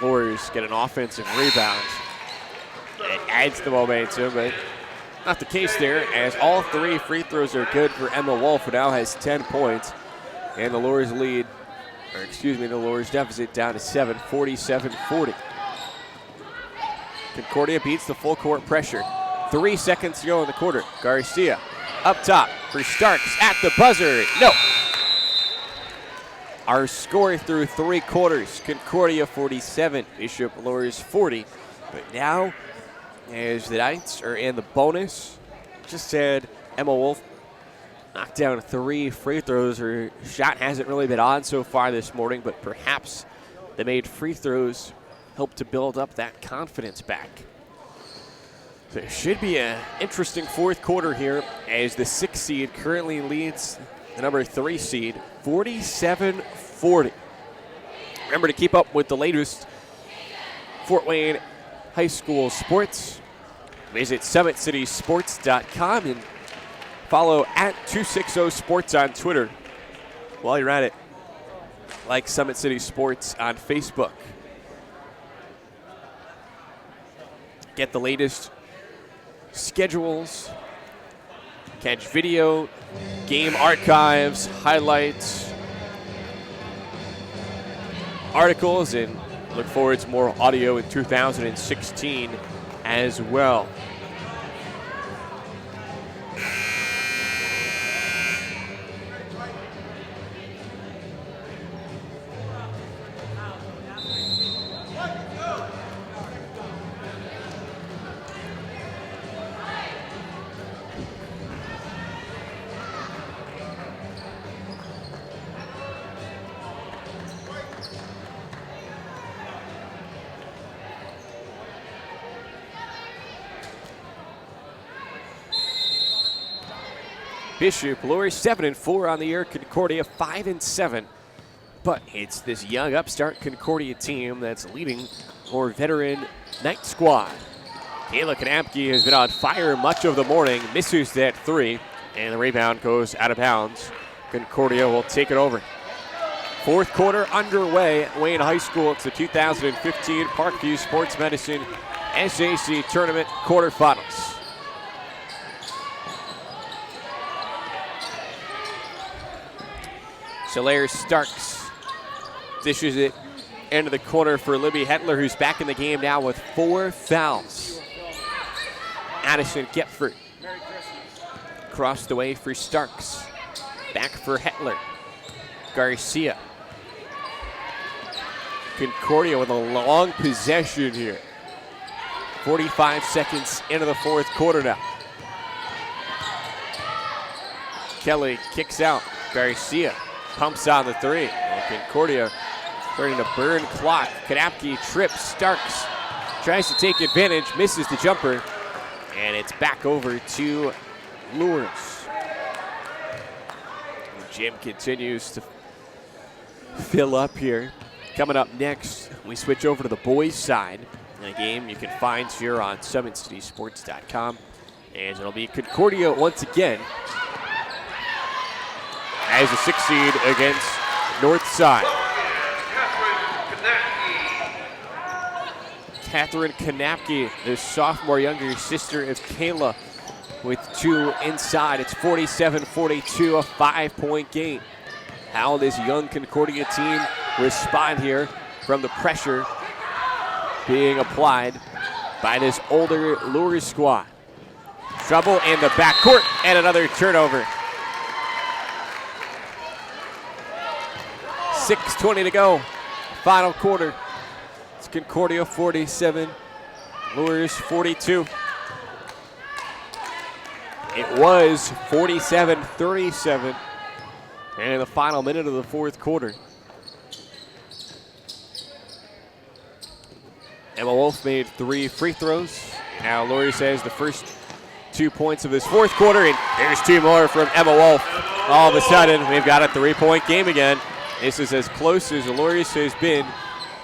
Luers get an offensive rebound. It adds the momentum, but not the case there, as all 3 free throws are good for Emma Wolf, who now has 10 points. And the Luers lead, or excuse me, the Luers deficit down to 7, 47-40. Concordia beats the full court pressure. 3 seconds to go in the quarter. Garcia up top for Starks at the buzzer. No. Our score through 3 quarters. Concordia 47, Bishop Luers 40. But now, as the Knights are in the bonus, just said Emma Wolf knocked down 3 free throws. Her shot hasn't really been on so far this morning, but perhaps the made free throws help to build up that confidence back. So it should be an interesting fourth quarter here, as the 6th seed currently leads the number 3 seed 47-40. Remember to keep up with the latest Fort Wayne High School sports. Visit SummitCitySports.com and follow at 260 Sports on Twitter. While you're at it, like Summit City Sports on Facebook. Get the latest schedules, catch video, game archives, highlights, articles, and look forward to more audio in 2016 as well. Bishop Luers 7-4 on the year. Concordia 5-7 But it's this young upstart Concordia team that's leading our veteran night squad. Kayla Kanapke has been on fire much of the morning, misses that three, and the rebound goes out of bounds. Concordia will take it over. Fourth quarter underway at Wayne High School. It's the 2015 Parkview Sports Medicine SAC Tournament quarterfinals. Solaire Starks dishes it into the corner for Libby Hetler, who's back in the game now with 4 fouls. Addison Gepford crossed the way for Starks. Back for Hetler. Garcia. Concordia with a long possession here. 45 seconds into the fourth quarter now. Kelly kicks out. Garcia pumps on the three. Well, Concordia starting to burn clock. Kanapke trips. Starks tries to take advantage, misses the jumper, and it's back over to Luers. Jim continues to fill up here. Coming up next, we switch over to the boys' side. A game you can find here on SummitCitySports.com. And it'll be Concordia once again as a 6 seed against Northside. Catherine Kanapke, the sophomore younger sister of Kayla, with 2 inside. It's 47-42, a 5-point game. How this young Concordia team respond here from the pressure being applied by this older Luers squad. Trouble in the backcourt and another turnover. 6:20 to go, final quarter. It's Concordia 47, Luers 42. It was 47-37 in the final minute of the fourth quarter. Emma Wolf made 3 free throws. Now Luers has the first 2 points of this fourth quarter, and there's 2 more from Emma Wolf. All of a sudden, we've got a 3-point game again. This is as close as Luers has been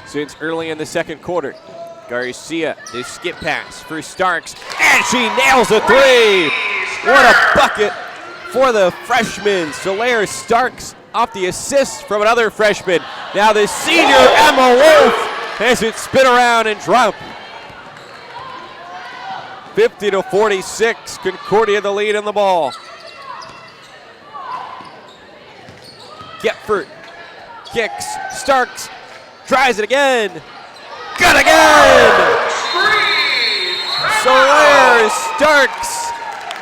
since early in the second quarter. Garcia, the skip pass for Starks, and she nails a 3! What a bucket for the freshman. Solaire Starks off the assist from another freshman. Now the senior Emma Wolf has it spin around and drop. 50-46, Concordia the lead in the ball. Gepford kicks, Starks tries it again. Good again! Solaire Starks.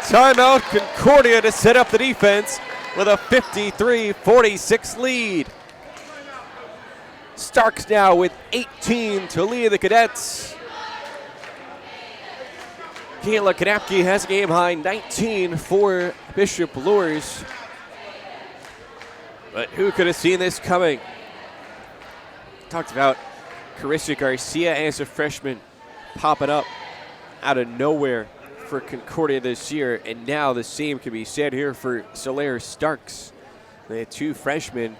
Timeout Concordia to set up the defense with a 53-46 lead. Starks now with 18 to lead the Cadets. Kayla Kanapke has a game high 19 for Bishop Luers. But who could have seen this coming? Talked about Carissa Garcia as a freshman popping up out of nowhere for Concordia this year, and now the same can be said here for Solaire Starks. They had 2 freshmen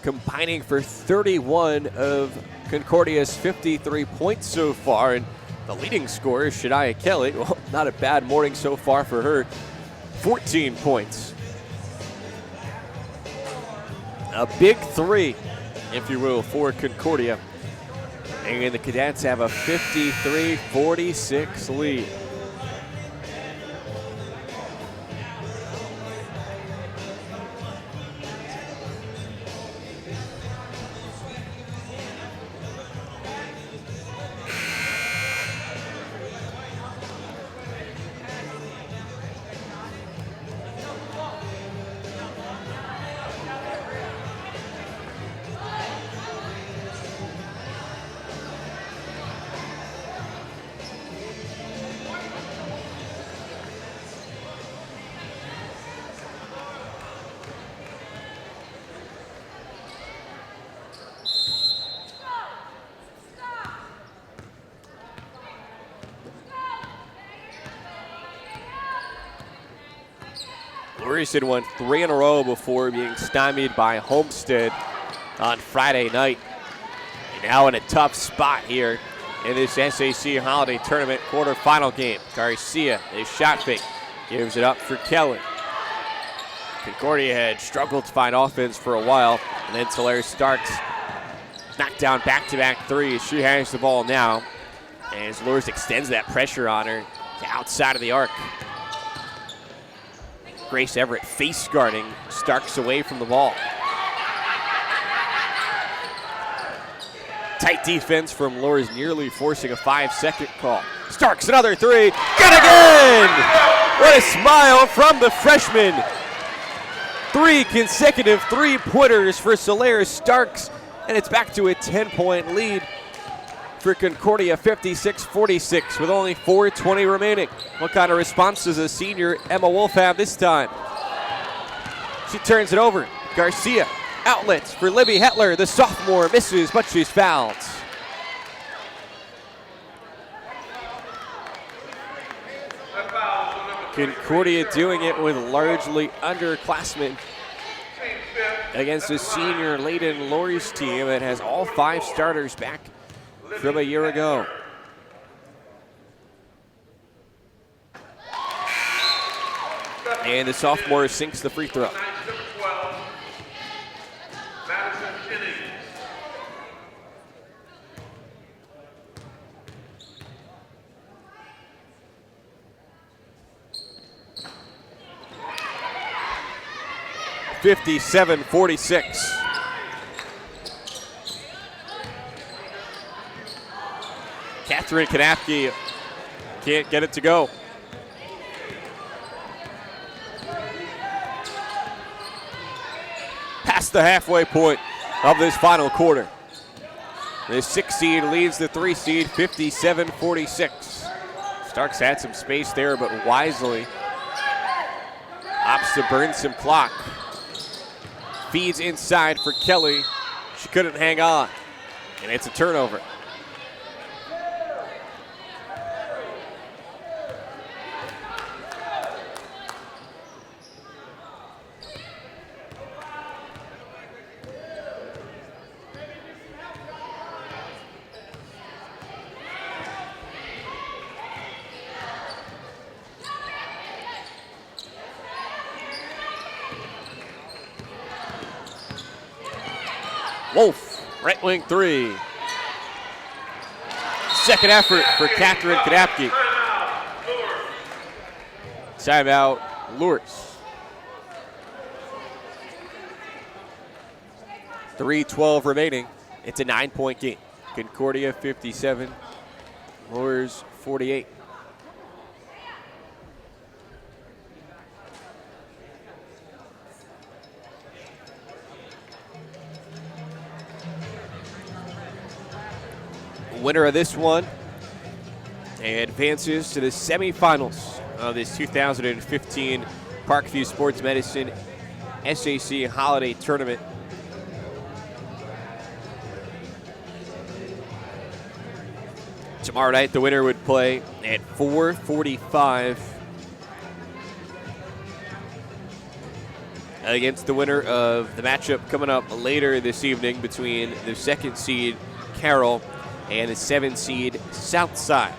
combining for 31 of Concordia's 53 points so far, and the leading scorer, Shania Kelly, well, not a bad morning so far for her, 14 points. A big 3, if you will, for Concordia. And the Cadets have a 53-46 lead. Luers had won 3 in a row before being stymied by Homestead on Friday night. And now in a tough spot here in this SAC Holiday Tournament quarterfinal game. Garcia, a shot fake, gives it up for Kelly. Concordia had struggled to find offense for a while, and then Solaire Starks knocked down back-to-back threes. She has the ball now, and as Luers extends that pressure on her to outside of the arc. Grace Everett face guarding Starks away from the ball. Tight defense from Luers, nearly forcing a 5-second call. Starks another three, good again! What a smile from the freshman. 3 consecutive three-pointers for Solaire Starks, and it's back to a 10-point lead for Concordia, 56-46, with only 4:20 remaining. What kind of response does a senior Emma Wolf have this time? She turns it over. Garcia, outlets for Libby Hetler. The sophomore misses, but she's fouled. Concordia doing it with largely underclassmen against a senior Layden Luers team that has all 5 starters back from a year ago. And the sophomore sinks the free throw. 57-46. Catherine Kanapke can't get it to go. Past the halfway point of this final quarter. The 6 seed leads the 3 seed, 57-46. Starks had some space there, but wisely opts to burn some clock. Feeds inside for Kelly. She couldn't hang on, and it's a turnover. Wolf, right wing 3. Second effort for Catherine Kanapke. Timeout, Luers. 3:12 remaining. It's a 9-point game. Concordia 57, Luers 48. Winner of this one advances to the semifinals of this 2015 Parkview Sports Medicine SAC Holiday Tournament. Tomorrow night, the winner would play at 4:45 against the winner of the matchup coming up later this evening between the 2nd seed Carroll and the 7 seed Southside.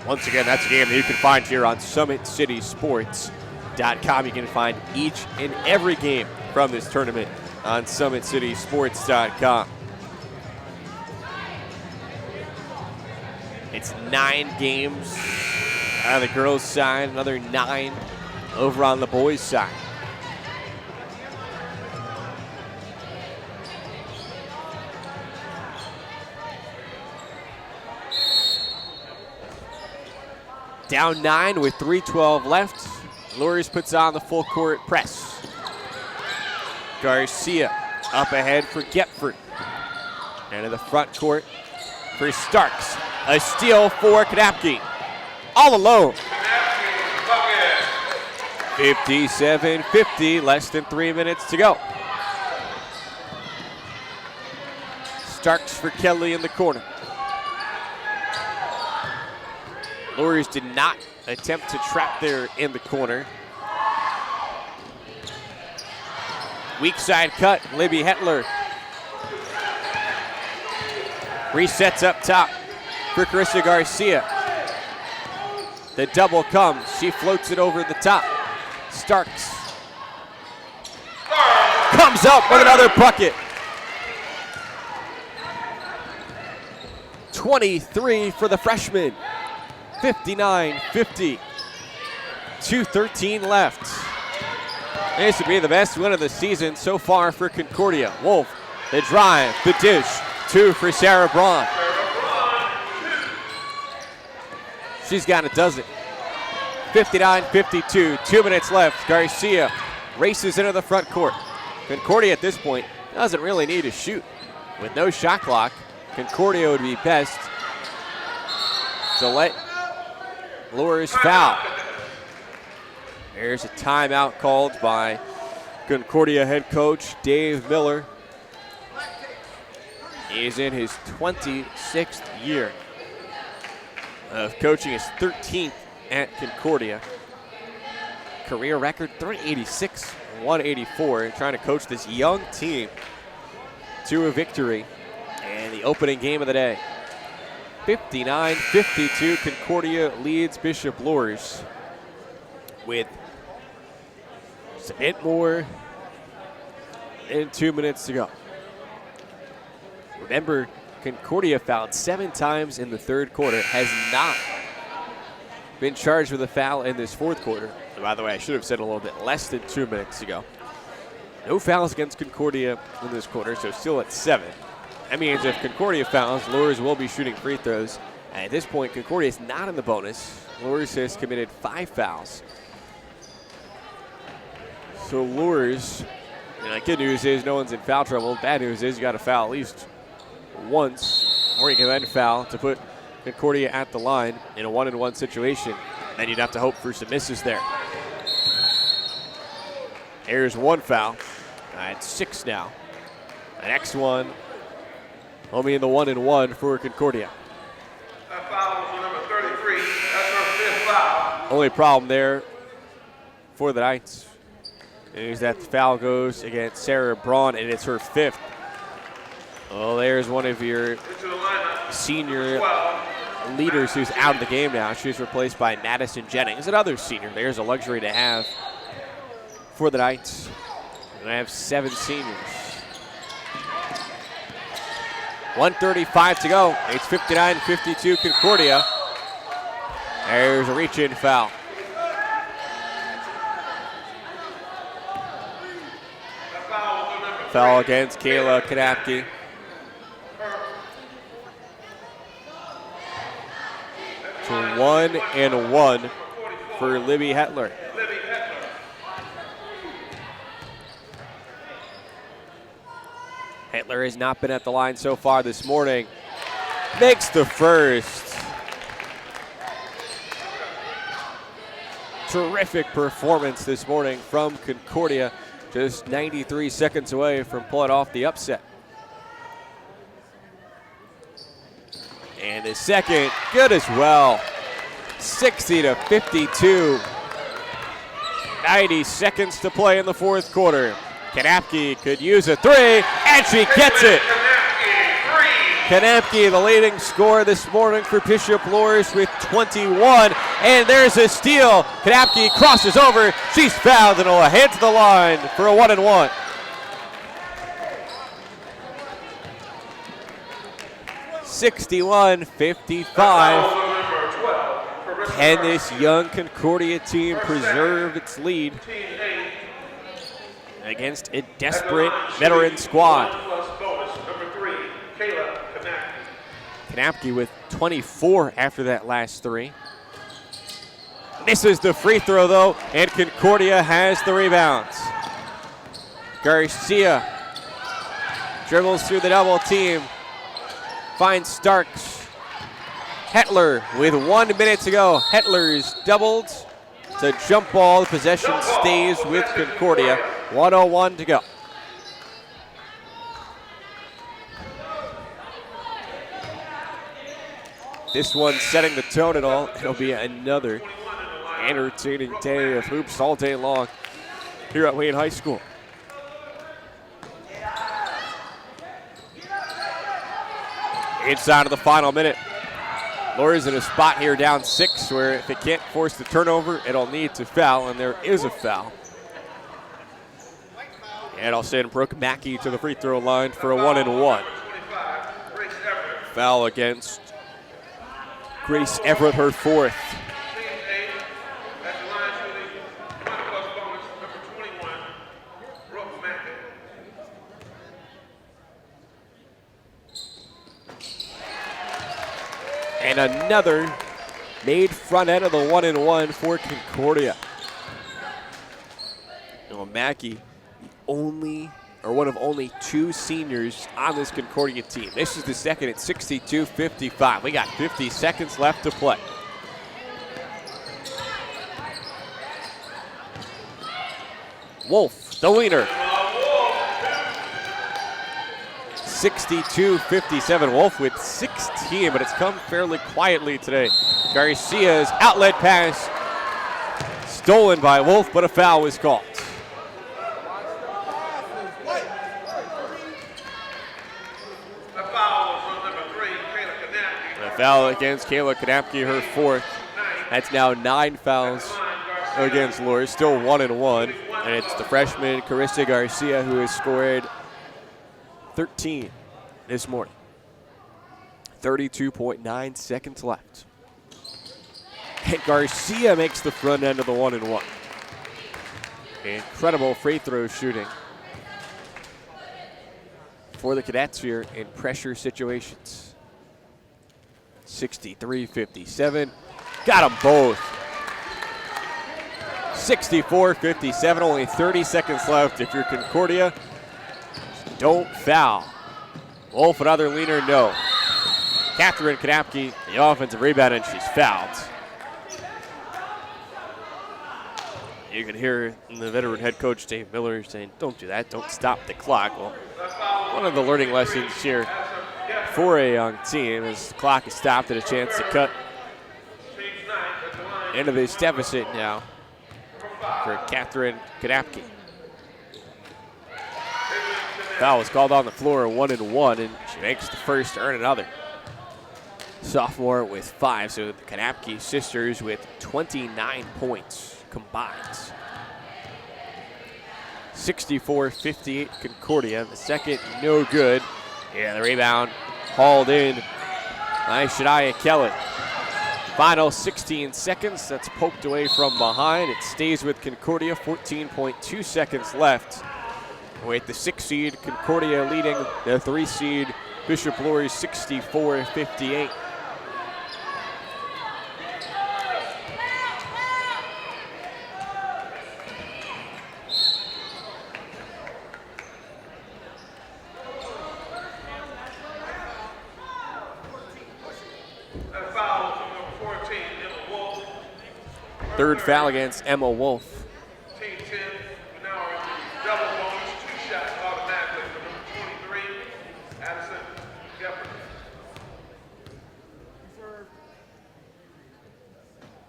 Once again, that's a game that you can find here on SummitCitySports.com. You can find each and every game from this tournament on SummitCitySports.com. It's 9 games on the girls' side, another 9 over on the boys' side. Down 9 with 3:12 left. Luers puts on the full court press. Garcia up ahead for Gepford. And in the front court for Starks. A steal for Kanapke. All alone. 57-50, less than 3 minutes to go. Starks for Kelly in the corner. Luers did not attempt to trap there in the corner. Weak side cut, Libby Hetler. Resets up top for Carissa Garcia. The double comes. She floats it over the top. Starks comes up with another bucket. 23 for the freshman. 59-50. 2:13 left. This would be the best win of the season so far for Concordia. Wolf, the drive, the dish. 2 for Sarah Braun. She's got a dozen. 59-52, 2 minutes left. Garcia races into the front court. Concordia at this point doesn't really need to shoot. With no shot clock, Concordia would be best to let Luers foul. There's a timeout called by Concordia head coach Dave Miller. He's in his 26th year of coaching, his 13th at Concordia. Career record 386, 184, trying to coach this young team to a victory in the opening game of the day. 59-52, Concordia leads Bishop Luers with a bit more than 2 minutes to go. Remember, Concordia fouled 7 times in the third quarter, has not been charged with a foul in this fourth quarter. And by the way, I should have said a little bit less than 2 minutes ago. No fouls against Concordia in this quarter, so still at 7. That means if Concordia fouls, Luers will be shooting free throws. And at this point, Concordia is not in the bonus. Luers has committed 5 fouls. So Luers, the good news is no one's in foul trouble. Bad news is you got to foul at least once, or you can then foul to put Concordia at the line in a 1-on-1 situation. Then you'd have to hope for some misses there. There's 1 foul. At 6 now. The next one only in the 1-on-1 for Concordia. That foul was on number 33. That's her 5th foul. Only problem there for the Knights is that the foul goes against Sarah Braun, and it's her 5th. Well, there's one of your senior leaders who's out of the game now. She's replaced by Madison Jennings, another senior. There's a luxury to have for the Knights. And I have 7 seniors. 1:35 to go. It's 59-52 Concordia. There's a reach-in foul. Foul against Kayla Kanapke. To 1-and-1 for Libby Hetler. Hetler has not been at the line so far this morning. Makes the first. Terrific performance this morning from Concordia. Just 93 seconds away from pulling off the upset. And the second, good as well. 60-52. 90 seconds to play in the fourth quarter. Kanapke could use a 3, and she gets it. Kanapke, the leading scorer this morning for Bishop Luers with 21, and there's a steal. Kanapke crosses over. She's fouled and will head to the line for a 1-and-1. (61-55). Can this young Concordia team preserve its lead against a desperate veteran squad? Kanapke with 24 after that last 3. Misses the free throw though, and Concordia has the rebounds. Garcia dribbles through the double team, finds Starks. Hetler with 1 minute to go. Hetler's doubled. It's a jump ball. The possession stays with Concordia. 1:01 to go. This one setting the tone and all. It'll be another entertaining day of hoops all day long here at Wayne High School. inside of the final minute. Luers in a spot here down 6 where if it can't force the turnover, it'll need to foul, and there is a foul. And I'll send Brooke Mackey to the free throw line for a 1-and-1. Foul against Grace Everett, her 4th. And another made front end of the 1-and-1 for Concordia. Mackey, one of only 2 seniors on this Concordia team. This is the second at 62-55. We got 50 seconds left to play. Wolf, the leader. 62-57. Wolf with 16, but it's come fairly quietly today. Garcia's outlet pass stolen by Wolf, but a foul was called. A foul against Kayla Kanapke, her 4th. That's now 9 fouls against Luers, still 1-and-1. And it's the freshman Carissa Garcia who has scored 13 this morning. 32.9 seconds left. And Garcia makes the front end of the 1-and-1. Incredible free throw shooting for the Cadets here in pressure situations. 63-57. Got them both. 64-57. Only 30 seconds left. If you're Concordia, don't foul. Wolf, another leaner, no. Catherine Kanapke, the offensive rebound, and she's fouled. You can hear the veteran head coach, Dave Miller, saying, don't do that, don't stop the clock. Well, one of the learning lessons here for a young team is the clock is stopped and a chance to cut into this deficit now for Catherine Kanapke. Foul was called on the floor, 1-and-1, and she makes the first, earn another. Sophomore with 5, so the Kanapke sisters with 29 points combined. 64-58 Concordia. The second, no good. Yeah, the rebound hauled in by Shania Kelly. Final 16 seconds. That's poked away from behind. It stays with Concordia. 14.2 seconds left. With the 6 seed Concordia leading the 3 seed Bishop Luers 64-58. Third foul against Emma Wolf. Team 10, we now are in the double bonus, 2 shots automatically for number 23, Addison Gephardt.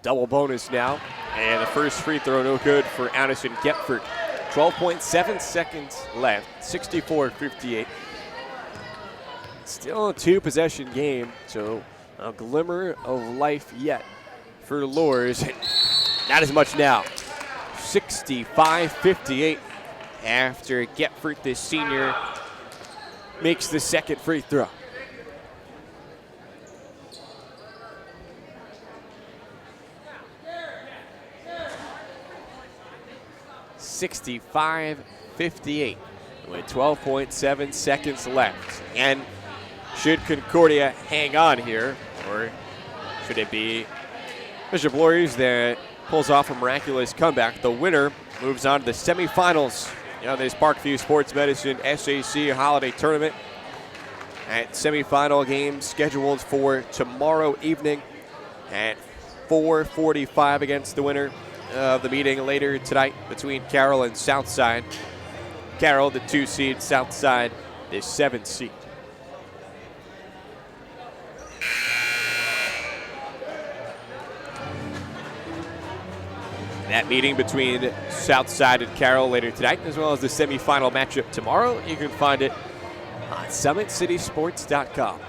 Double bonus now. And the first free throw no good for Addison Gephardt. 12.7 seconds left, 64-58. Still a 2-possession game, so a glimmer of life yet for Luers. Not as much now. 65-58 after Gephardt, this senior, makes the second free throw. (65-58) with 12.7 seconds left. And should Concordia hang on here, or should it be Bishop Luers that pulls off a miraculous comeback? The winner moves on to the semifinals. This Parkview Sports Medicine SAC Holiday Tournament. At semifinal game scheduled for tomorrow evening at 4:45 against the winner of the meeting later tonight between Carroll and Southside. Carroll, the 2 seed, Southside, the 7 seed. That meeting between Southside and Carroll later tonight, as well as the semifinal matchup tomorrow. You can find it on SummitCitySports.com.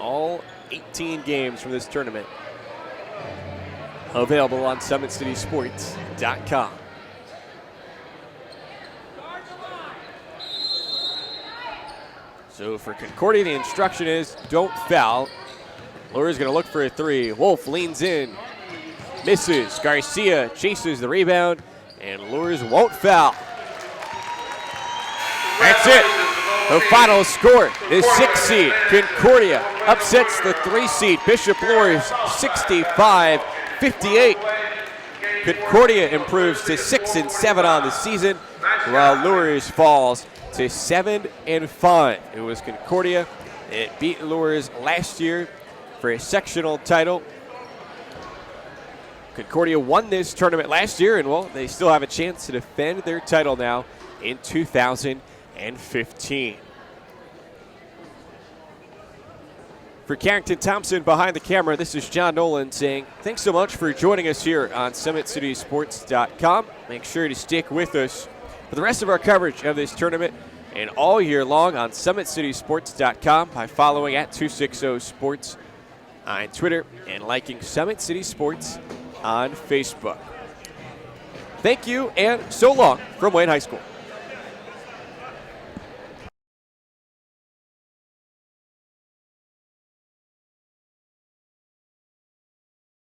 All 18 games from this tournament available on SummitCitySports.com. So for Concordia, the instruction is don't foul. Luers going to look for a three. Wolf leans in, misses. Garcia chases the rebound, and Luers won't foul. That's it. The final score is 6 seed Concordia upsets the 3 seed Bishop Luers 65-58. Concordia improves to 6-7 on the season, while Luers falls to 7-5. It was Concordia. It beat Luers last year for a sectional title. Concordia won this tournament last year, and well, they still have a chance to defend their title now in 2015. For Carrington Thompson behind the camera, this is John Nolan saying thanks so much for joining us here on SummitCitySports.com. Make sure to stick with us for the rest of our coverage of this tournament and all year long on SummitCitySports.com by following at 260 Sports on Twitter and liking Summit City Sports on Facebook. Thank you, and so long from Wayne High School.